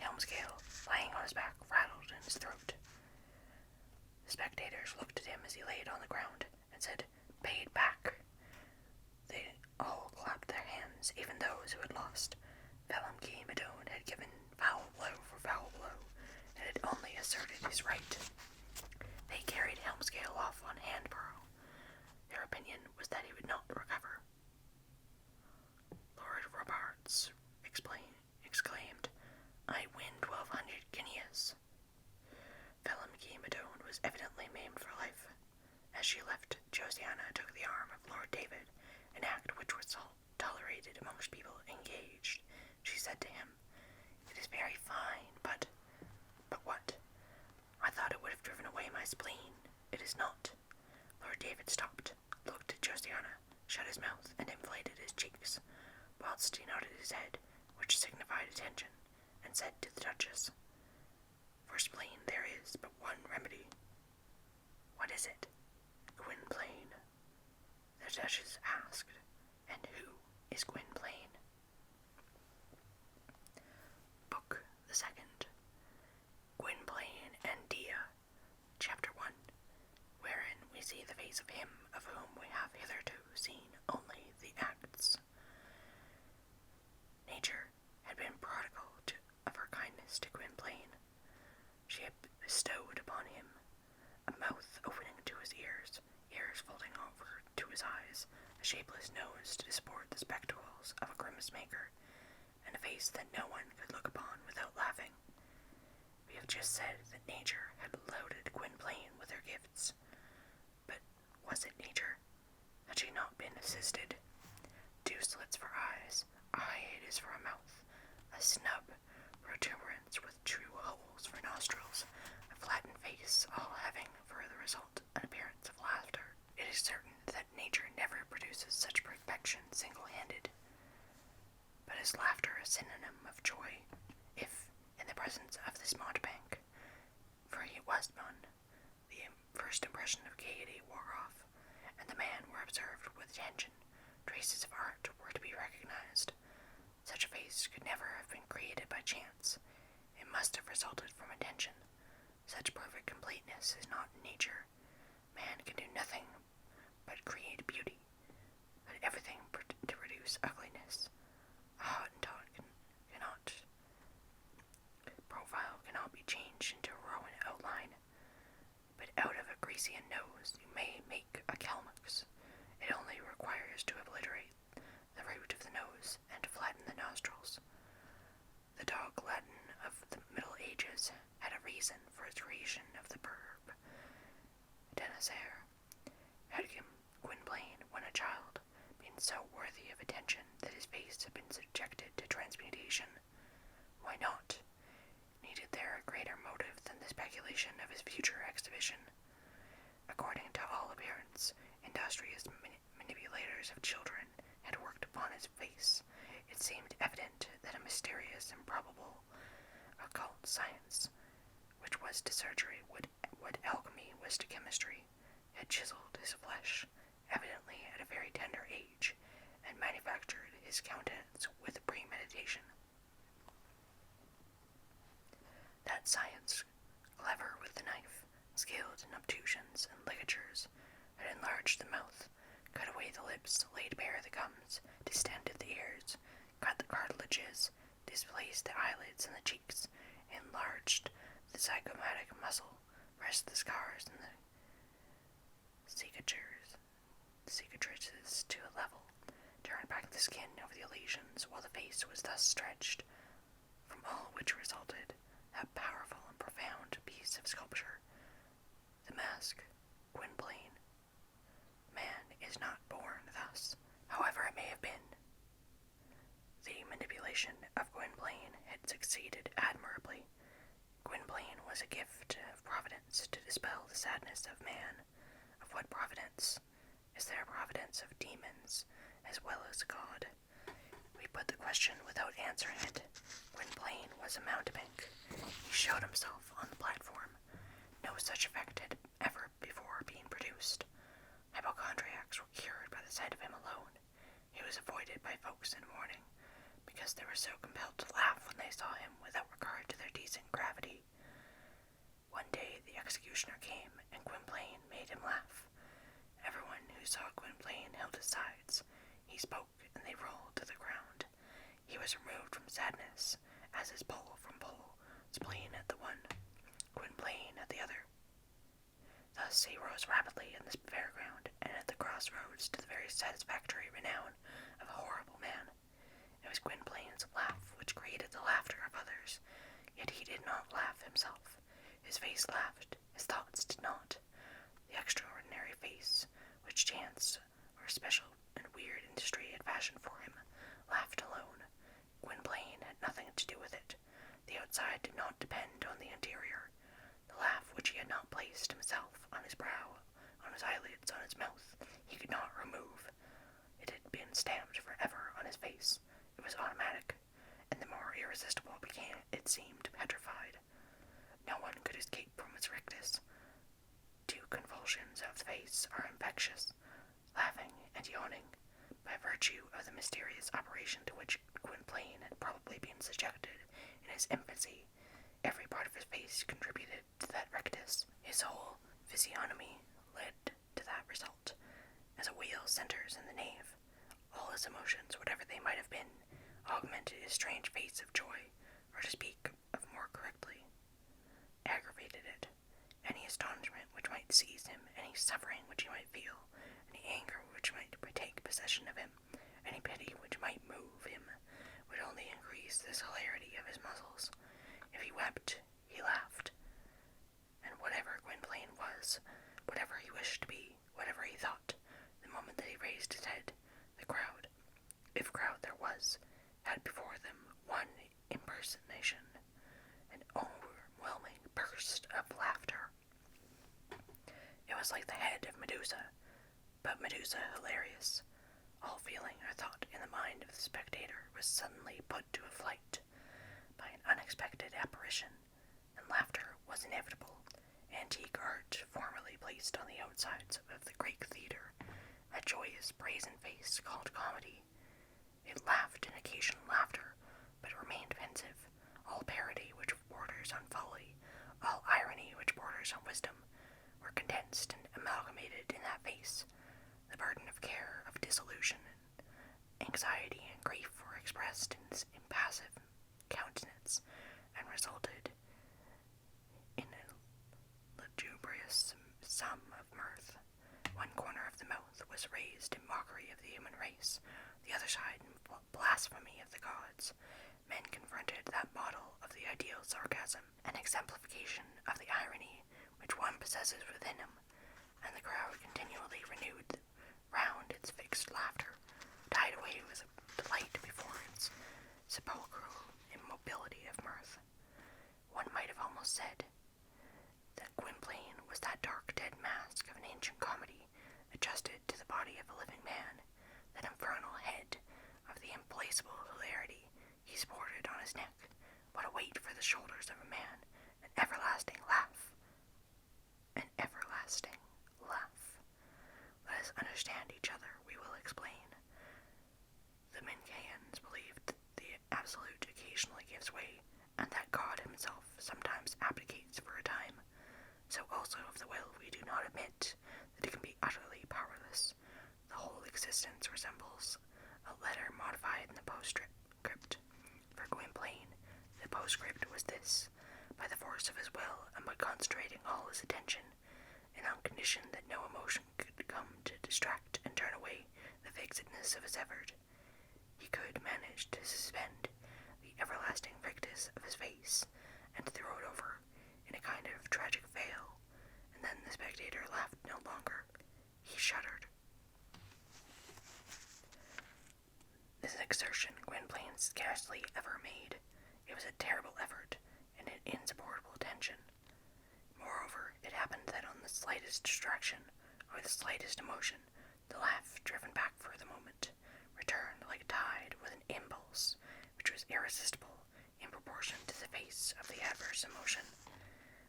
Helmscale, lying on his back, rattled in his throat. The spectators looked at him as he laid on the ground and said, "Paid back." They all clapped their hands, even those who had lost. Phelim G. Madone had given foul blow for foul blow, and had only asserted his right. They carried Helmscale off on Handborough. Their opinion was that he would not recover. Lord Robarts exclaimed, "I win 1,200 guineas." Phelim G. Madone was evidently maimed for life. As she left, Josiana took the arm of Lord David, an act which was tolerated amongst people engaged. She said to him, "It is very fine, but what? I thought it would have driven away my spleen. It is not." Lord David stopped, looked at Josiana, shut his mouth, and inflated his cheeks, whilst he nodded his head, which signified attention, and said to the Duchess, "For spleen there is but one remedy." "What is it?" "Gwynplaine." The Duchess asked, "And who is Gwynplaine?" Book the Second. Gwynplaine and Dia, Chapter 1, wherein we see the face of him of whom we have hitherto seen only the acts. Nature had been prodigal of her kindness to Gwynplaine. She had bestowed upon him a mouth opening to his ears folding over to his eyes, a shapeless nose to disport the spectacles of a grimace maker, and a face that no one could look upon without laughing. We have just said that nature had loaded Gwynplaine with her gifts. But was it nature? Had she not been assisted? 2 slits for eyes, is for a mouth, a snub, protuberance with true holes for nostrils, a flattened face, all having for the result an appearance of laughter. It is certain that nature never produces such perfection single-handed. But is laughter a synonym of joy? If, in the presence of this mountebank, for he was none, the first impression of gaiety wore off, and the man were observed with attention, traces of art were to be recognized. Such a face could never have been created by chance. It must have resulted from attention. Such perfect completeness is not in nature. Man can do nothing but create beauty, but everything to produce ugliness. A Hottentot profile cannot be changed into a Roman outline, but out of a Grecian nose you may make a Kalmuck's. It only requires to obliterate the root of the nose and to flatten the nostrils. The dog Latin of the Middle Ages had a reason for its creation of the verb denasere. Had Gwynplaine, when a child, been so worthy of attention that his face had been subjected to transmutation? Why not? Needed there a greater motive than the speculation of his future exhibition? According to all appearance, industrious manipulators of children had worked upon his face. It seemed evident that a mysterious and probable occult science, which was to surgery what alchemy was to chemistry, had chiseled his flesh, evidently at a very tender age, and manufactured his countenance with premeditation. That science, clever with the knife, skilled in obtrusions and ligatures, had enlarged the mouth, cut away the lips, laid bare the gums, distended the ears, cut the cartilages, displaced the eyelids and the cheeks, enlarged the zygomatic muscle, pressed the scars and the cicatrices to a level, turned back the skin over the lesions while the face was thus stretched, from all which resulted that powerful and profound piece of sculpture, the mask, Gwynplaine. Man is not born thus, however it may have been. The manipulation of Gwynplaine had succeeded admirably. Gwynplaine was a gift of Providence to dispel the sadness of man. Of what providence? Is there a providence of demons as well as God? We put the question without answering it. Gwynplaine was a mountebank. He showed himself on the platform. No such effect had ever before been produced. Hypochondriacs were cured by the sight of him alone. He was avoided by folks in mourning, because they were so compelled to laugh when they saw him without regard to their decent gravity. One day the executioner came, and Gwynplaine made him laugh. Everyone who saw Gwynplaine held his sides. He spoke, and they rolled to the ground. He was removed from sadness, as is pole from pole, spleen at the one, Gwynplaine at the other. Thus he rose rapidly in the fairground, and at the crossroads to the very satisfactory renown of a horrible man. It was Gwynplaine's laugh which created the laughter of others, yet he did not laugh himself. His face laughed, his thoughts did not. The extraordinary face, which chance or special and weird industry had fashioned for him, laughed alone. Gwynplaine had nothing to do with it. The outside did not depend on the interior. The laugh which he had not placed himself on his brow, on his eyelids, on his mouth, he could not remove. It had been stamped forever on his face. It was automatic, and the more irresistible it seemed petrified. No one could escape from its rictus. Two convulsions of the face are infectious, laughing and yawning, by virtue of the mysterious operation to which Gwynplaine had probably been subjected in his infancy. Every part of his face contributed to that rictus. His whole physiognomy led to that result, as a wheel centers in the nave. All his emotions, whatever they might have been, augmented his strange face of joy, or to speak of more correctly, aggravated it. Any astonishment which might seize him, any suffering which he might feel, any anger which might take possession of him, any pity which might move him, would only increase this hilarity of his muscles. If he wept, he laughed. And whatever Gwynplaine was, whatever he wished to be, whatever he thought, the moment that he raised his head, the crowd, if crowd there was, had before them one impersonation, an overwhelming burst of laughter. It was like the head of Medusa, but Medusa hilarious. All feeling or thought in the mind of the spectator was suddenly put to a flight by an unexpected apparition, and laughter was inevitable. Antique art formerly placed on the outsides of the Greek theatre a joyous brazen face called comedy. It laughed an occasional laughter, but remained pensive. All parody which borders on folly, all irony which borders on wisdom, were condensed and amalgamated in that face. The burden of care, of disillusion, anxiety, and grief were expressed in this impassive countenance, and resulted in a lugubrious sum of mirth. One corner of the mouth was raised in mockery of the human race, the other side in blasphemy of the gods. Men confronted that model of the ideal sarcasm, an exemplification of the irony which one possesses within him, and the crowd continually renewed round its fixed laughter, died away with delight before its sepulchral immobility of mirth. One might have almost said that Gwynplaine was that dark dead mask of an ancient comedy, adjusted to the body of a living man, that infernal head of the implacable hilarity he sported on his neck. What a weight for the shoulders of a man, an everlasting laugh. An everlasting laugh. Let us understand each other, we will explain. The Manichaeans believed that the absolute occasionally gives way, and that God himself sometimes abdicates for a time. So also of the will we do not admit that it can be utterly powerless. The whole existence resembles a letter modified in the postscript. For Gwynplaine, the postscript was this: by the force of his will, and by concentrating all his attention, and on condition that no emotion could come to distract and turn away the fixedness of his effort, he could manage to suspend the everlasting rictus of his face, and to throw it over in a kind of tragic veil, and then the spectator laughed no longer. He shuddered. This exertion Gwynplaine scarcely ever made. It was a terrible effort, and an insupportable tension. Moreover, it happened that on the slightest distraction, or the slightest emotion, the laugh, driven back for the moment, returned like a tide with an impulse which was irresistible in proportion to the face of the adverse emotion.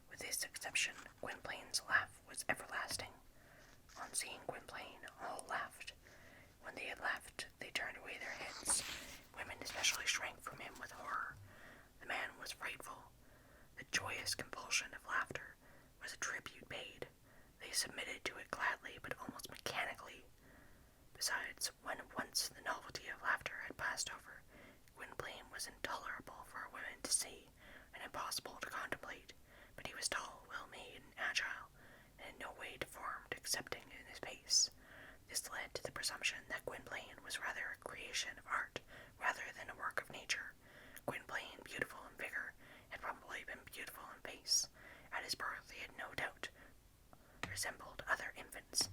With this exception, Gwynplaine's laugh was everlasting. On seeing Gwynplaine, all laughed. When they had laughed, they turned away their heads. Women especially shrank from him with horror. The man was frightful. The joyous compulsion of laughter was a tribute paid. They submitted to it gladly, but almost mechanically. Besides, when once the novelty of laughter had passed over, Gwynplaine was intolerable for women to see, and impossible to contemplate. But he was tall, well-made, and agile, and in no way deformed excepting in his pace. This led to the presumption that Gwynplaine was rather a creation of art rather than a work of nature. Gwynplaine, beautiful in vigor, had probably been beautiful in pace. At his birth he had no doubt resembled other infants.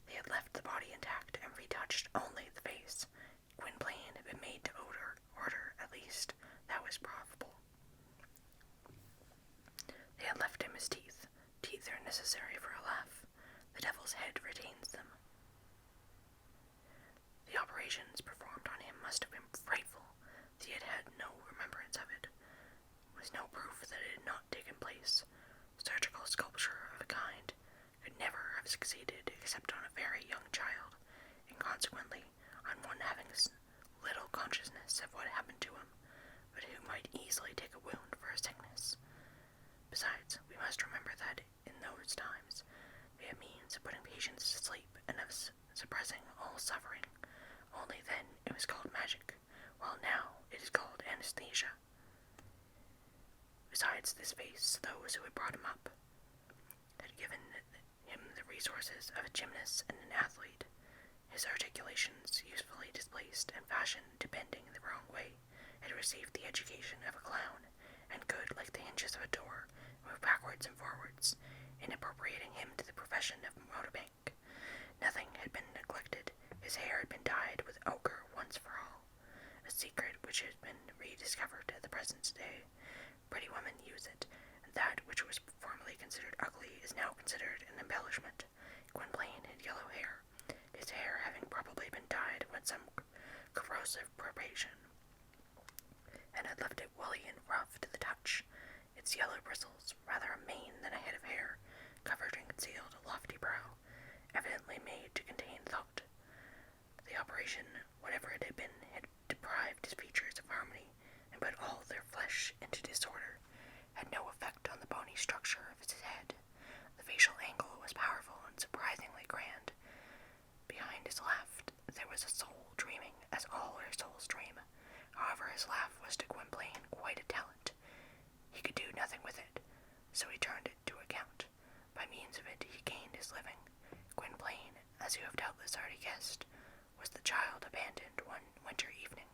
They had left the body intact and retouched only the face. Gwynplaine had been made to order at least. That was probable. They had left him his teeth. Teeth are necessary for a laugh. The devil's head retains them. The operations performed on him must have been frightful. He had had no remembrance of it. Was no proof that it had not taken place. Surgical sculpture of a kind could never have succeeded except on a very young child, and consequently on one having little consciousness of what happened to him, but who might easily take a wound for a sickness. Besides, we must remember that in those times we had means of putting patients to sleep and of suppressing all suffering. Only then it was called magic, while now it is called anesthesia. Besides this face, those who had brought him up had given him the resources of a gymnast and an athlete. His articulations, usefully displaced and fashioned to bending the wrong way, had received the education of a clown, and could, like the hinges of a door, move backwards and forwards, in appropriating him to the profession of mountebank. Nothing had been neglected. His hair had been dyed with ochre once for all, a secret which has been rediscovered at the present day. Pretty women use it, and that which was formerly considered ugly is now considered an embellishment. Gwynplaine had yellow hair, his hair having probably been dyed with some corrosive preparation, and had left it woolly and rough to the touch. Its yellow bristles, rather a mane than a head of hair, covered and concealed a lofty brow, evidently made to contain thought. The operation, whatever it had been, had deprived his features of harmony, and put all their flesh into disorder, had no effect on the bony structure of his head. The facial angle was powerful and surprisingly grand. Behind his laugh there was a soul dreaming, as all our souls dream. However, his laugh was to Gwynplaine quite a talent. He could do nothing with it, so he turned it to account. By means of it he gained his living. Gwynplaine, as you have doubtless already guessed, was the child abandoned one winter evening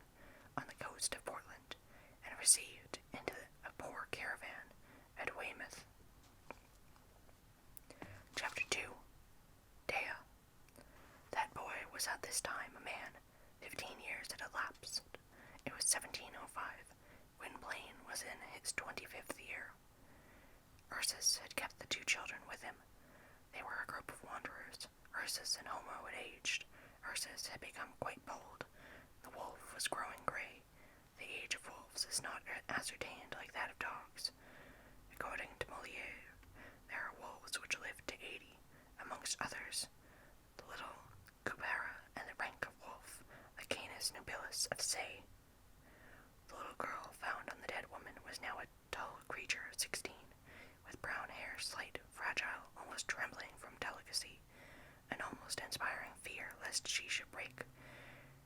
on the coast of Portland, and received into a poor caravan at Weymouth. Chapter 2. Dea. That boy was at this time a man. 15 years had elapsed. It was 1705. Gwynplaine was in his 25th year. Ursus had kept the 2 children with him. They were a group of wanderers. Ursus and Homo had aged. Ursus had become quite bold. The wolf was growing gray. The age of wolves is not ascertained like that of dogs. According to Molière, there are wolves which live to 80, amongst others the little Cupera and the rank of wolf, the Canis nobilis of Say. The little girl found on the dead woman was now a tall creature of 16, with brown hair, slight, fragile, almost trembling from delicacy, and almost inspiring fear lest she should break.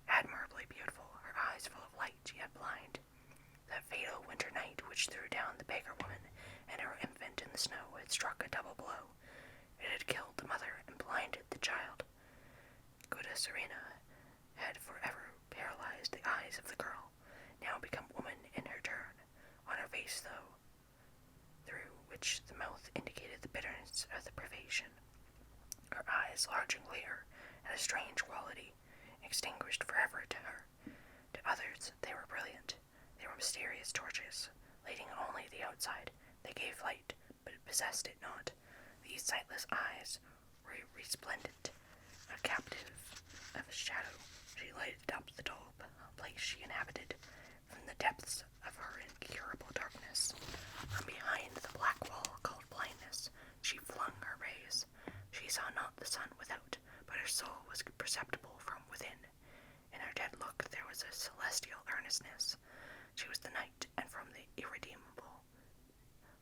Admirably beautiful, her eyes full of light, yet blind. That fatal winter night which threw down the beggar woman and her infant in the snow had struck a double blow. It had killed the mother and blinded the child. Guda Serena had forever paralyzed the eyes of the girl, now become woman in her turn, on her face through which the mouth indicated the bitterness of the privation. Her eyes, large and clear, had a strange quality, extinguished forever to her. To others they were brilliant. They were mysterious torches, lighting only the outside. They gave light, but possessed it not. These sightless eyes were resplendent, a captive of shadow, She lighted up the dull place she inhabited from the depths of her incurable darkness. From behind the black wall called blindness, she flung her rays. She saw not the sun without, but her soul was perceptible from within. In her dead look there was a celestial earnestness. She was the night, and from the irredeemable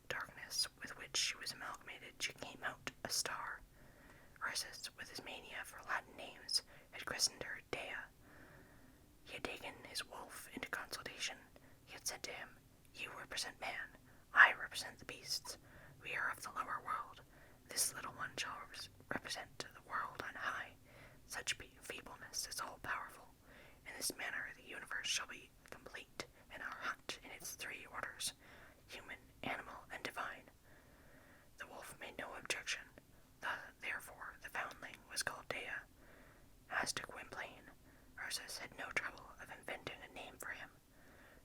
darkness with which she was amalgamated, she came out a star. Ursus, with his mania for Latin names, had christened her Dea. He had taken his wolf into consultation. He had said to him, "You represent man, I represent the beasts. We are of the lower world. This little one shall represent the world on high. Such feebleness is all-powerful. In this manner the universe shall be complete, and our hut in its three orders, human, animal, and divine." The wolf made no objection. Therefore the foundling was called Dea. As to Gwynplaine, Ursus had no trouble of inventing a name for him.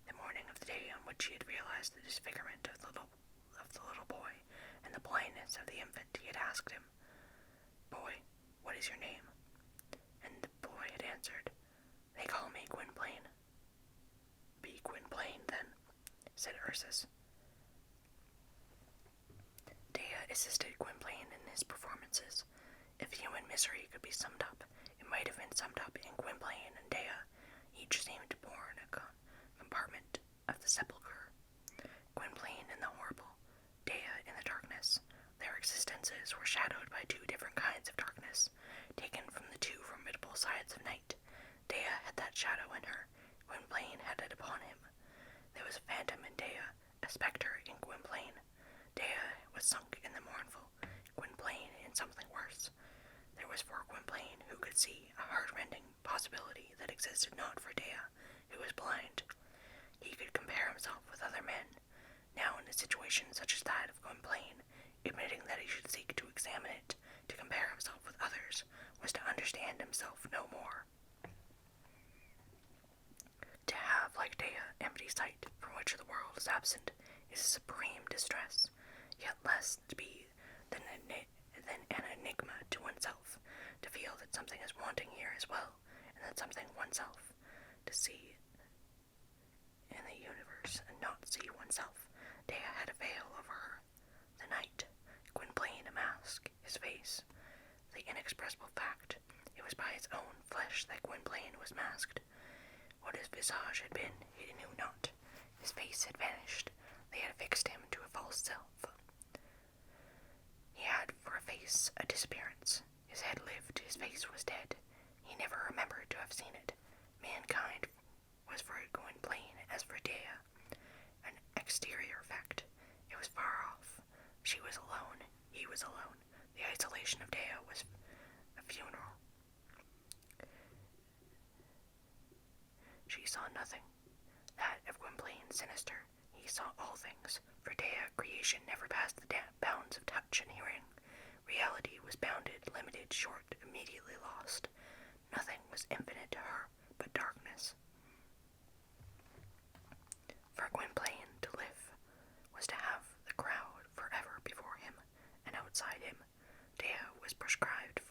The morning of the day on which he had realized the disfigurement of the little boy and the blindness of the infant, he had asked him, "Boy, what is your name?" And the boy had answered, "They call me Gwynplaine." "Be Gwynplaine, then," said Ursus. Dea assisted Gwynplaine in his performances. If human misery could be summed up, it might have been summed up in Gwynplaine and Dea. Each seemed born a compartment of the sepulchre. Gwynplaine in the horrible, Dea in the darkness. Their existences were shadowed by two different kinds of darkness, taken from the two formidable sides of night. Dea had that shadow in her. Gwynplaine had it upon him. There was a phantom in Dea, a spectre in Gwynplaine. Dea was sunk in the mournful, Gwynplaine in something worse. There was for Gwynplaine, who could see, a heart-rending possibility that existed not for Dea, who was blind. He could compare himself with other men. Now in a situation such as that of Gwynplaine, admitting that he should seek to examine it, to compare himself with others, was to understand himself no more. To have, like Dea, empty sight, from which the world is absent, is a supreme distress, yet less to be than an enigma to oneself, to feel that something is wanting here as well, and that something oneself, to see in the universe and not see oneself. Dea had a veil over her. The night, Gwynplaine a mask, his face, the inexpressible fact, it was by his own flesh that Gwynplaine was masked. What his visage had been, he knew not. His face had vanished. They had affixed him to a false self. He had for a face a disappearance. His head lived, his face was dead. He never remembered to have seen it. Mankind was for Gwynplaine as for Dea, an exterior fact. It was far off. She was alone. He was alone. The isolation of Dea was a funeral. She saw nothing. That of Gwynplaine sinister. He saw all things. For Dea, creation never passed the bounds of touch and hearing. Reality was bounded, limited, short, immediately lost. Nothing was infinite to her but darkness. For Gwynplaine to live was to have the crowd forever before him and outside him. Dea was prescribed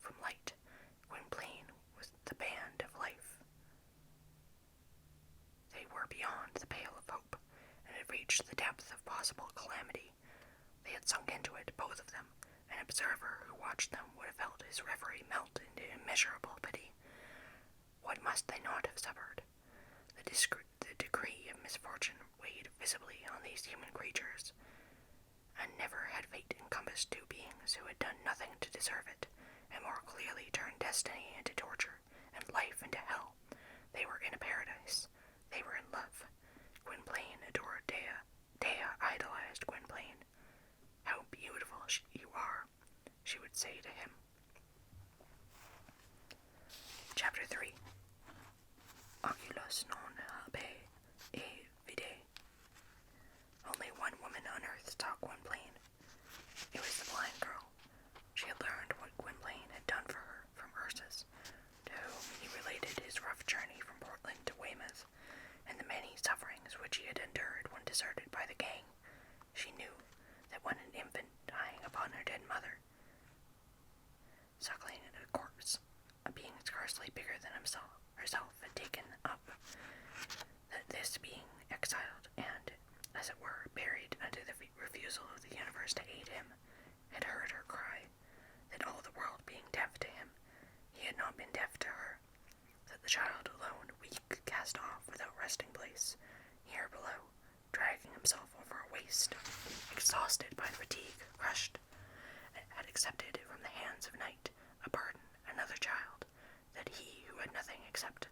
from light. Gwynplaine was the band of life. They were beyond the pale of hope, and had reached the depth of possible calamity. They had sunk into it, both of them. An observer who watched them would have felt his reverie melt into immeasurable pity. What must they not have suffered? The degree of misfortune weighed visibly on these human creatures, and never had fate encompassed two beings who had done nothing to deserve it, and more clearly turned destiny into torture, and life into hell. They were in a paradise. They were in love. Gwynplaine adored Dea. Dea idolized Gwynplaine. "How beautiful you are," she would say to him. Chapter 3. Oculus non habe e vide. Only one woman on earth saw Gwynplaine. It was the blind girl. She had learned what Gwynplaine had done for her from Ursus, to whom he related his rough journey from Portland to Weymouth, and the many sufferings which he had endured when deserted by the gang. She knew that when an infant dying upon her dead mother, suckling a corpse, a being scarcely bigger than himself, herself had taken up, that this being exiled and, as it were, buried under the refusal of the universe to aid him, had heard her cry, that all the world being deaf to him, he had not been deaf to her, that the child alone, weak, cast off without resting place, here below, dragging himself over a waste, exhausted by fatigue, crushed, had accepted from the hands of night a burden, another child, that he who had nothing except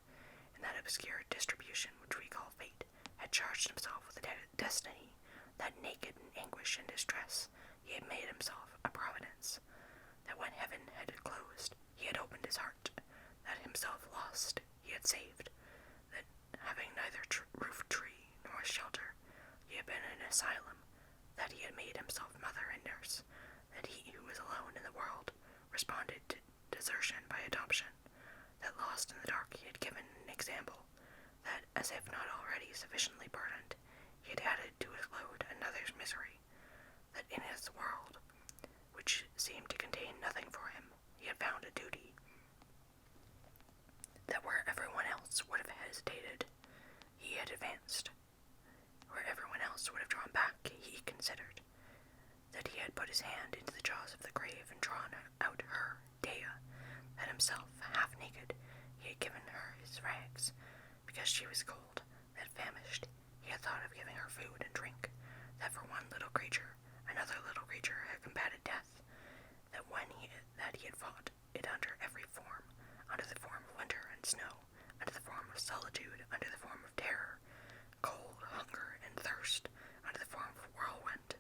in that obscure distribution which we call fate, had charged himself with a destiny, that naked in anguish and distress he had made himself a providence, that when heaven had closed he had opened his heart, that himself lost he had saved, that having neither roof tree nor shelter, he had been an asylum, that he had made himself mother and nurse, that he who was alone in the world responded to desertion by adoption, that lost in the dark he had given an example, that, as if not already sufficiently burdened, he had added to his load another's misery, that in his world, which seemed to contain nothing for him, he had found a duty, that where everyone else would have hesitated, he had advanced, where everyone else would have drawn back, he considered, that he had put his hand into the jaws of the grave and drawn out her, Dea, that himself, half naked, he had given her his rags, because she was cold, that famished, he had thought of giving her food and drink, that for one little creature, another little creature had combated death, that he had fought it under every form, under the form of winter and snow, under the form of solitude, under the form of terror, cold, hunger, and thirst, under the form of whirlwind,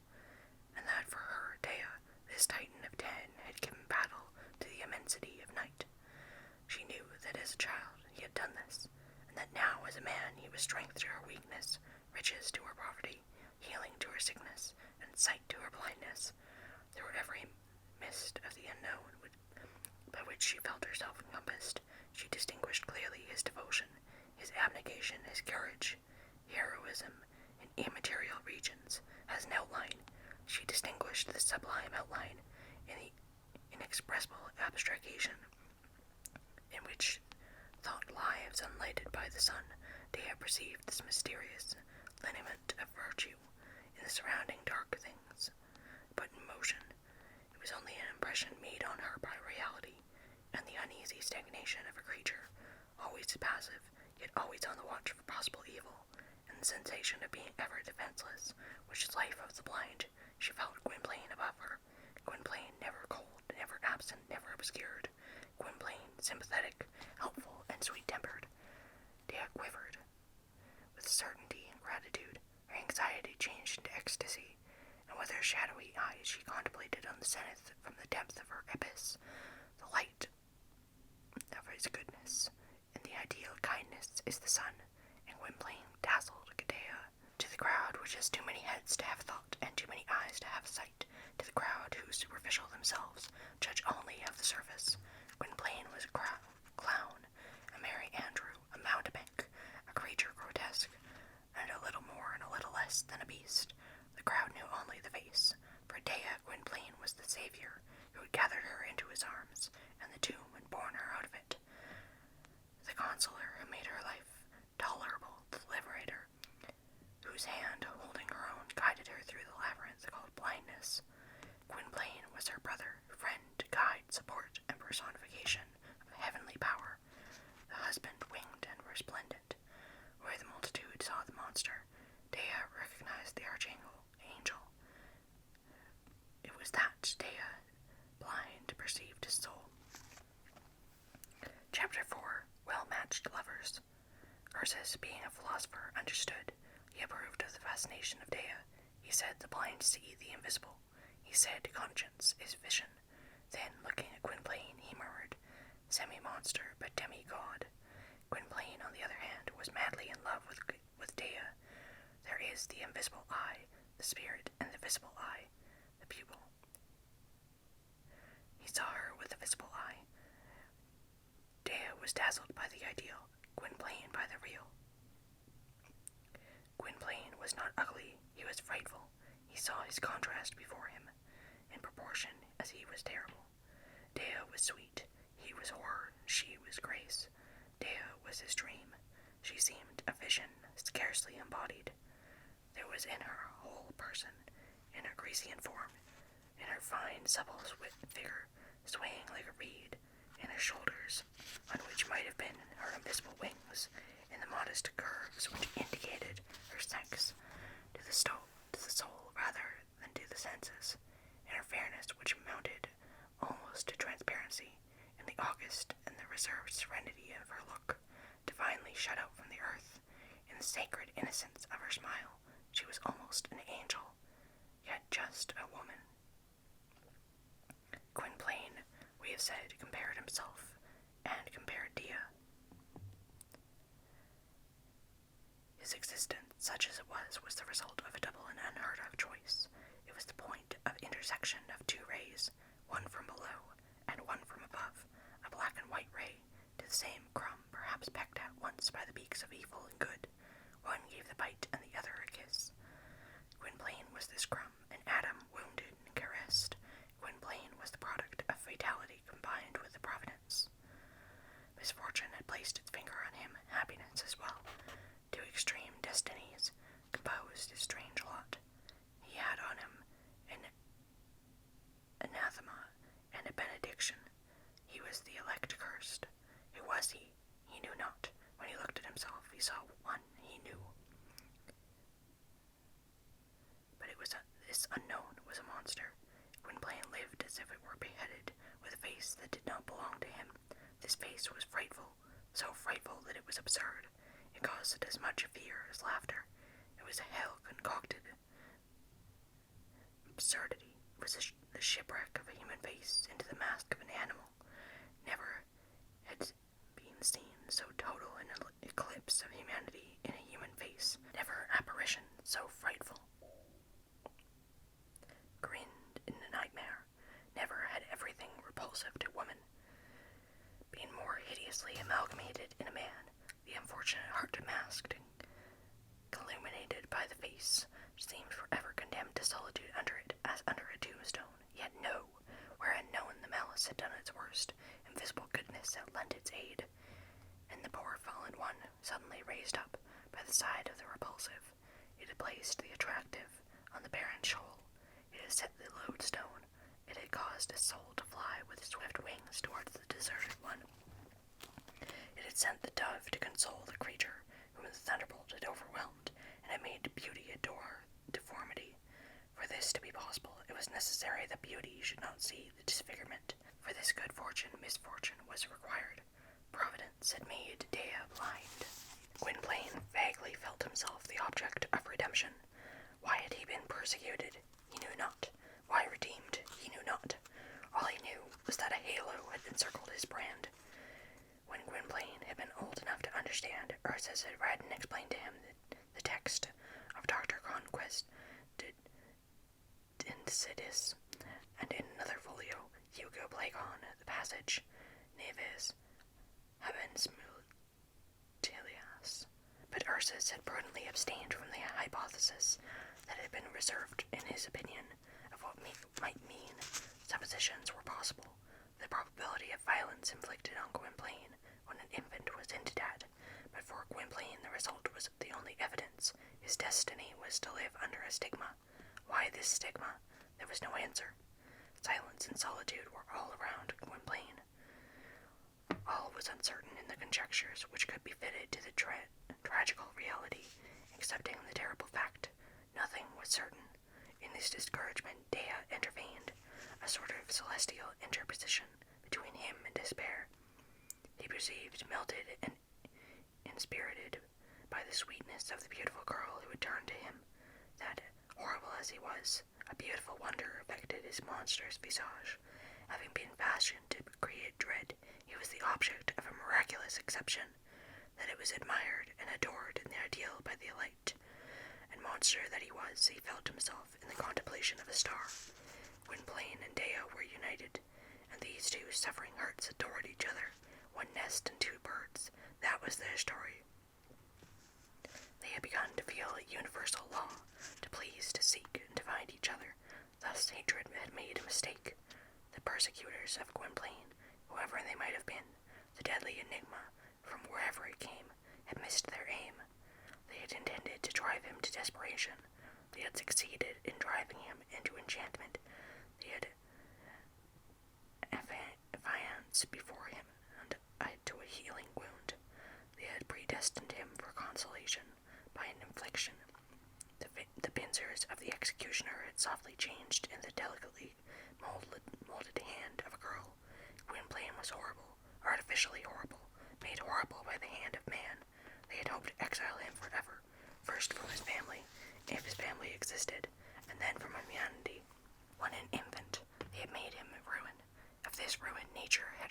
and that for her, Dea, this Titan of 10, had given battle to the immensity of night. She knew that as a child he had done this, and that now as a man he was strength to her weakness, riches to her poverty, healing to her sickness, and sight to her blindness. Through every mist of the unknown by which she felt herself encompassed, she distinguished clearly his devotion, his abnegation, his courage, heroism in immaterial regions, as an outline. She distinguished the sublime outline in the inexpressible abstraction in which thought lives unlighted by the sun. Dea perceived this mysterious lineament of virtue in the surrounding dark things, but in motion. It was only an impression made on her by reality, and the uneasy stagnation of a creature, always passive, yet always on the watch for possible evil, and the sensation of being ever defenseless, which is life of the blind. She felt Gwynplaine above her, Gwynplaine never cold, never absent, never obscured, Gwynplaine sympathetic, helpful, and sweet-tempered. Dea quivered with certainty and gratitude. Her anxiety changed into ecstasy, and with her shadowy eyes she contemplated on the zenith from the depth of her abyss the light of his goodness, and the ideal kindness is the sun, and Gwynplaine dazzled Dea. To the crowd which has too many heads to have thought and too many eyes to have sight, to the crowd who, superficial themselves, judge only of the surface, Gwynplaine was a clown, a merry andrew, a mountebank, a creature grotesque, and a little more and a little less than a beast. The crowd knew only the face. For Dea, Gwynplaine was the savior who had gathered her into his arms, and the tomb and borne her out of it. The consoler who made her life tolerable, the liberator, whose hand, holding her own, guided her through the labyrinth called blindness. Gwynplaine was her brother, friend, guide, support, and personification of heavenly power, the husband winged and resplendent. Where the multitude saw the monster, Dea recognized the angel. It was that Dea, blind, perceived his soul. Chapter 4. Well-matched lovers. Ursus, being a philosopher, understood. He approved of the fascination of Dea. He said the blind see the invisible. He said conscience is vision. Then, looking at Gwynplaine, he murmured, "Semi-monster, but demi-god." Gwynplaine, on the other hand, was madly in love with Dea. There is the invisible eye, the spirit, and the visible eye, the pupil. He saw her with the visible eye. Dea was dazzled by the ideal, Gwynplaine by the real. Gwynplaine was not ugly, he was frightful. He saw his contrast before him, in proportion as he was terrible. Dea was sweet, he was horror, she was grace. Dea was was his dream. She seemed a vision, scarcely embodied. There was in her whole person, in her Grecian form, in her fine, supple figure, swaying like a reed, in her shoulders, on which might have been her invisible wings, in the modest curves which indicated her sex, to the soul rather than to the senses, in her fairness which mounted almost to transparency, in the august and the reserved serenity of her look, divinely shut out from the earth, in the sacred innocence of her smile. She was almost an angel, yet just a woman. Gwynplaine, we have said, compared himself, and compared Dea. His existence, such as it was the result of a double and unheard-of choice. It was the point of intersection of two rays, one from below and one from above, a black and white ray, to the same crumb, perhaps pecked at once by the beaks of evil and good. One gave the bite and the other a kiss. Gwynplaine was this crumb, an atom wounded and caressed. Gwynplaine was the product of fatality combined with the providence. Misfortune had placed its finger on him, happiness as well. Two extreme destinies composed his strange lot. He had on him an anathema and a benediction. He was the elect cursed. Who was he? He knew not. When he looked at himself, he saw one he knew. But this unknown was a monster. Gwynplaine lived as if it were beheaded, with a face that did not belong to him. This face was frightful, so frightful that it was absurd. It caused as much fear as laughter. It was a hell-concocted absurdity. It was the shipwreck of a human face into the mask of an animal. Never had been seen so total an eclipse of humanity in a human face. Never apparition so frightful. Grinned in a nightmare. Never had everything repulsive to woman been more hideously amalgamated in a man. The unfortunate heart masked and illuminated by the face seemed forever condemned to solitude under it, as under a tombstone. Yet no, where unknown the malice had done its worst, invisible goodness had lent its aid, and the poor fallen one, suddenly raised up by the side of the repulsive, it had placed the attractive on the barren shoal. It had set the lodestone. It had caused his soul to fly with swift wings towards the deserted one. It had sent the dove to console the creature whom the thunderbolt had overwhelmed, and had made beauty adore deformity. For this to be possible, it was necessary that beauty should not see the disfigurement. For this good fortune, misfortune was required. Providence had made Dea blind. Gwynplaine vaguely felt himself the object of redemption. Why had he been persecuted? He knew not. Why redeemed? He knew not. All he knew was that a halo had encircled his brand. When Gwynplaine had been old enough to understand, Ursus had read and explained to him the text of Dr. Conquest de Insidis, and in another folio, Hugo Plagon, the passage, Neves habens multilias. But Ursus had prudently abstained from the hypothesis that had been reserved in his opinion of what might mean. Suppositions were possible. The probability of violence inflicted on Gwynplaine when an infant was hinted at, but for Gwynplaine the result was the only evidence. His destiny was to live under a stigma. Why this stigma? There was no answer. Silence and solitude were all around Gwynplaine. All was uncertain in the conjectures which could be fitted to the tragical reality, excepting the terrible fact. Nothing was certain. In this discouragement, Dea intervened, a sort of celestial interposition between him and despair. He perceived, melted and inspirited by the sweetness of the beautiful girl who had turned to him, that, horrible as he was, a beautiful wonder affected his monstrous visage. Having been fashioned to create dread, he was the object of a miraculous exception, that it was admired and adored in the ideal by the elect. And monster that he was, he felt himself in the contemplation of a star. Gwynplaine and Dea were united, and these two suffering hearts adored each other. One nest and two birds, that was their story. They had begun to feel a universal law, to please, to seek, and to find each other. Thus hatred had made a mistake. The persecutors of Gwynplaine, whoever they might have been, the deadly enigma from wherever it came, had missed their aim. They had intended to drive him to desperation. They had succeeded in driving him into enchantment. They had affianced before him and to a healing wound. They had predestined him for consolation by an infliction. The pincers of the executioner had softly changed in the delicately molded hand of a girl. Gwynplaine was horrible, artificially horrible, made horrible by the hand of man. They had hoped to exile him forever, first from his family, if his family existed, and then from humanity. When an infant, they had made him a ruin. Of this ruin, nature had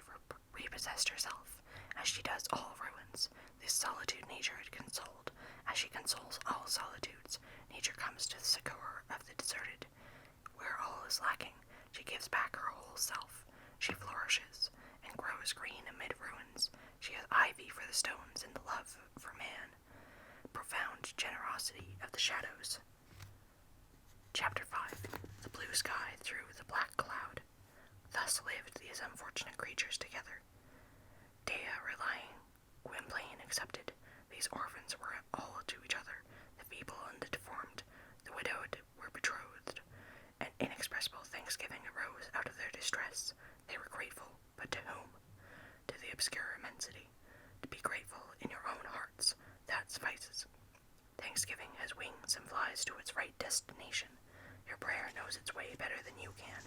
repossessed herself, as she does all ruins. This solitude nature had consoled, as she consoles all solitudes. Nature comes to the succor of the deserted. Where all is lacking, she gives back her whole self. She flourishes and grows green amid ruins. She has ivy for the stones and the love for man. Profound generosity of the shadows. Chapter 5. The blue sky through the black cloud. Thus lived these unfortunate creatures together. Dea relying, Gwynplaine accepted. These orphans were all to each other. The feeble and the deformed, the widowed were betrothed. An inexpressible thanksgiving arose out of their distress. They were grateful, but to whom? To the obscure immensity. To be grateful in your own hearts, that suffices. Thanksgiving has wings and flies to its right destination. Your prayer knows its way better than you can.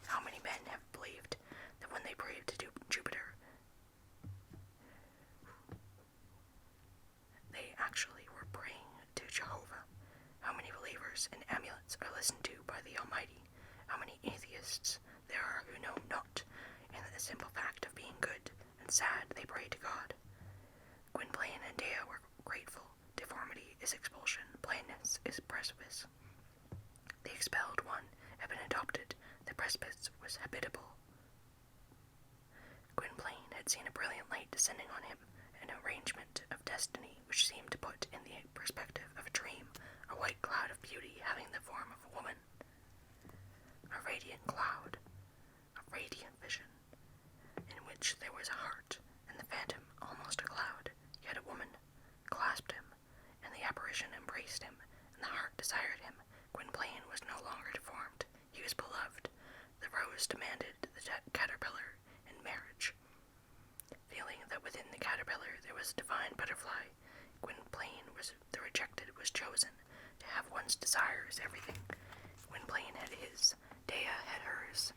How many men have believed that when they prayed to Jupiter, they actually were praying to Jehovah? How many believers in amulets are listened to by the Almighty? How many atheists there are who know not, in the simple fact of being good and sad, they pray to God? Gwynplaine and Dea were grateful. Deformity is expulsion, blindness is precipice. The expelled one had been adopted. The precipice was habitable. Gwynplaine had seen a brilliant light descending on him, an arrangement of destiny which seemed to put in the perspective of a dream a white cloud of beauty having the form of a woman. A radiant cloud, a radiant vision, in which there was a heart, and the phantom almost a cloud, yet a woman, clasped him, and the apparition embraced him, and the heart desired him. Gwynplaine was no longer deformed. He was beloved. The rose demanded the caterpillar in marriage. Feeling that within the caterpillar there was a divine butterfly, Gwynplaine was the rejected was chosen. To have one's desire is everything. Gwynplaine had his, Dea had hers.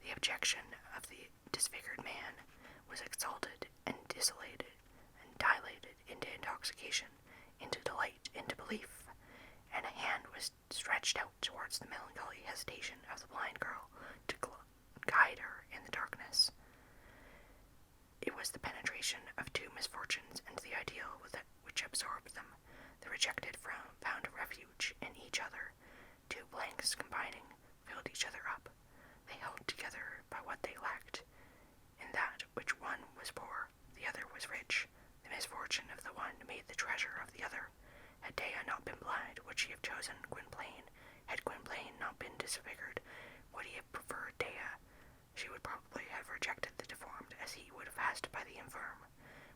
The objection of the disfigured man was exalted and dilated into intoxication, into delight, into belief, and a hand was stretched out towards the melancholy hesitation of the blind girl to guide her in the darkness. It was the penetration of two misfortunes into the ideal which absorbed them. The rejected found a refuge in each other. Two blanks combining filled each other up. They held together by what they lacked. In that which one was poor, the other was rich. The misfortune of the one made the treasure of the other. Had Dea not been blind, would she have chosen Gwynplaine? Had Gwynplaine not been disfigured, would he have preferred Dea? She would probably have rejected the deformed as he would have passed by the infirm.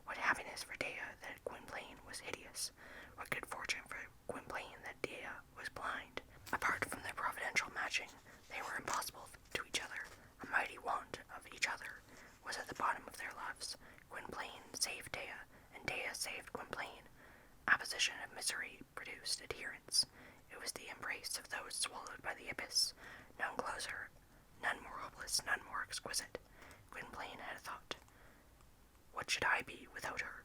What happiness for Dea that Gwynplaine was hideous. What good fortune for Gwynplaine that Dea was blind. Apart from their providential matching, they were impossible to each other. A mighty want of each other was at the bottom of their loves. Gwynplaine saved Dea, and Dea saved Gwynplaine. Apposition of misery produced adherence. It was the embrace of those swallowed by the abyss. None closer, none more hopeless, none more exquisite. Gwynplaine had a thought. What should I be without her?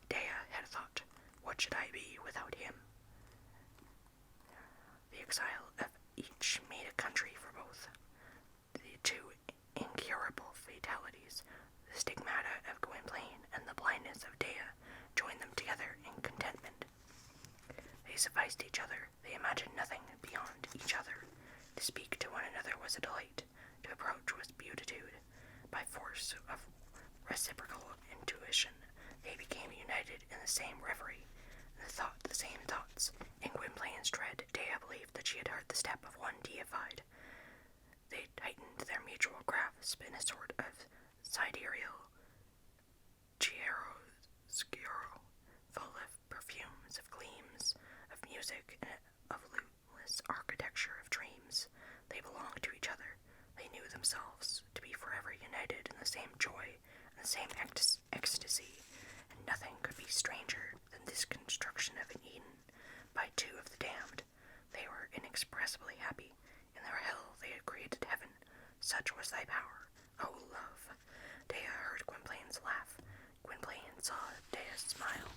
Dea had a thought. What should I be without him? The exile of each made a country for both. The two incurable fatalities, the stigmata of Gwynplaine and the blindness of Dea, joined them together in contentment. They sufficed each other. They imagined nothing beyond each other. To speak to one another was a delight. To approach was beatitude. By force of reciprocal intuition, they became united in the same reverie, and thought the same thoughts. In Gwynplaine's dread, Dea believed that she had heard the step of one deified. They tightened their mutual grasp in a sort of sidereal chiaroscuro. music and of luteless architecture of dreams. They belonged to each other. They knew themselves to be forever united in the same joy and the same ecstasy, and nothing could be stranger than this construction of an Eden by two of the damned. They were inexpressibly happy. In their hell they had created heaven. Such was thy power, O love. Dea heard Gwynplaine's laugh. Gwynplaine saw Dea's smile.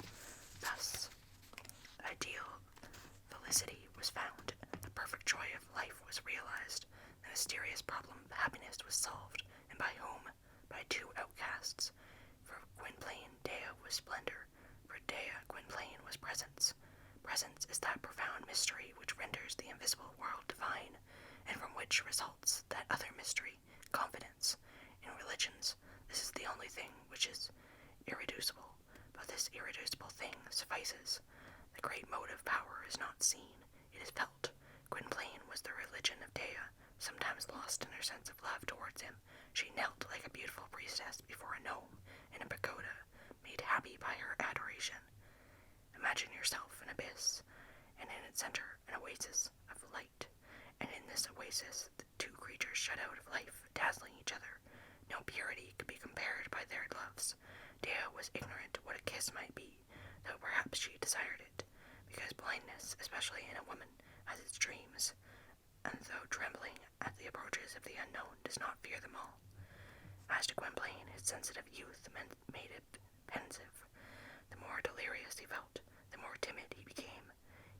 Thus, ideal felicity was found. The perfect joy of life was realized. The mysterious problem of happiness was solved. And by whom? By two outcasts. For Gwynplaine, Dea was splendor. For Dea, Gwynplaine was presence. Presence is that profound mystery which renders the invisible world divine, and from which results that other mystery, confidence. In religions, this is the only thing which is irreducible, but this irreducible thing suffices. The great motive power is not seen, it is felt. Gwynplaine was the religion of Dea, sometimes lost in her sense of love towards him. She knelt like a beautiful priestess before a gnome in a pagoda, made happy by her adoration. Imagine yourself an abyss, and in its center an oasis of light, and in this oasis the two creatures shut out of life, dazzling each other. No purity could be compared by their loves. Dea was ignorant what a kiss might be, though perhaps she desired it, because blindness, especially in a woman, has its dreams, and though trembling at the approaches of the unknown, does not fear them all. As to Gwynplaine, his sensitive youth made it pensive. The more delirious he felt, the more timid he became.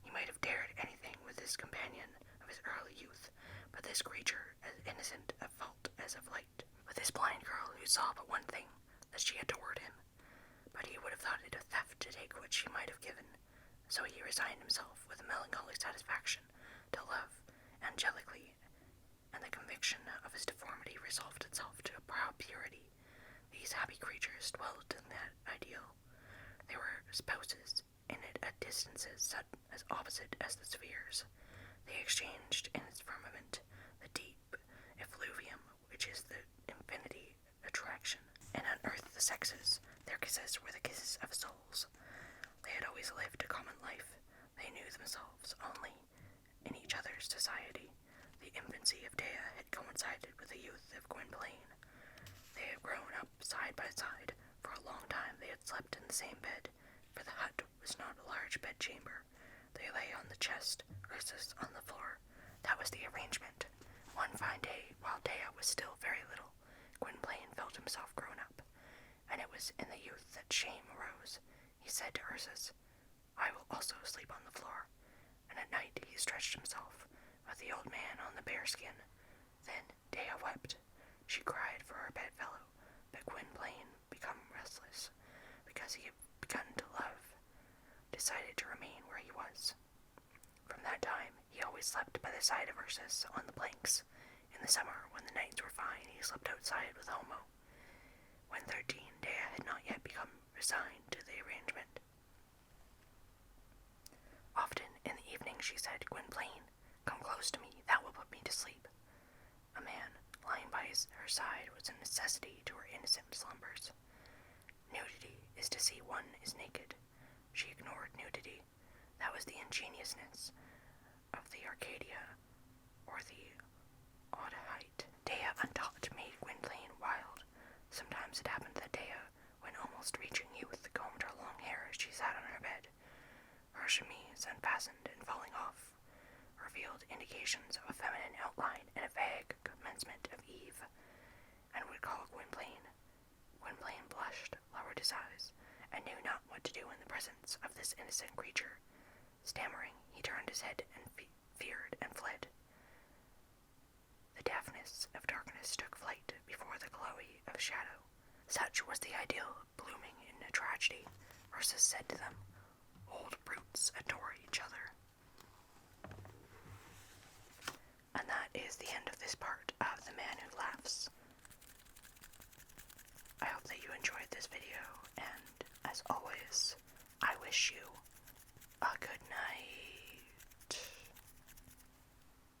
He might have dared anything with this companion of his early youth, but this creature as innocent of fault as of light, with this blind girl who saw but one thing, that she adored him. But he would have thought it a theft to take what she might have given, so he resigned himself with a melancholy satisfaction to love angelically, and the conviction of his deformity resolved itself to a proud purity. These happy creatures dwelt in that ideal. They were spouses in it at distances as opposite as the spheres. They exchanged in its firmament the deep effluvium which is the infinity attraction, and unearthed the sexes. Their kisses were the kisses of souls. They had always lived a common life. They knew themselves only in each other's society. The infancy of Dea had coincided with the youth of Gwynplaine. They had grown up side by side. For a long time they had slept in the same bed, for the hut was not a large bedchamber. They lay on the chest, Ursus on the floor. That was the arrangement. One fine day, while Dea was still very little, Gwynplaine felt himself grown up, and it was in the youth that shame arose. He said to Ursus, "I will also sleep on the floor," and at night he stretched himself with the old man on the bearskin. Then Dea wept. She cried for her bedfellow, but Gwynplaine, become restless, because he had begun to love, decided to remain where he was. From that time, he always slept by the side of Ursus on the planks. In the summer, when the nights were fine, he slept outside with Homo. When 13, Dea had not yet become resigned to the arrangement. Often in the evening she said, "Gwynplaine, come close to me, that will put me to sleep." A man lying by her side was a necessity to her innocent slumbers. Nudity is to see one is naked. She ignored nudity. That was the ingenuousness of the Arcadia, or the Otahyte. Dea untaught made Gwynplaine wild. Sometimes it happened that Dea, when almost reaching youth, combed her long hair as she sat on her bed. Her chemise, unfastened and falling off, revealed indications of a feminine outline and a vague commencement of Eve, and would call Gwynplaine. Gwynplaine blushed, lowered his eyes, and knew not what to do in the presence of this innocent creature. Stammering, he turned his head and feared and fled. The deafness of darkness took flight before the glowy of shadow. Such was the ideal blooming in a tragedy. Ursus said to them, "Old brutes adore each other." And that is the end of this part of The Man Who Laughs. I hope that you enjoyed this video, and as always, I wish you a good night.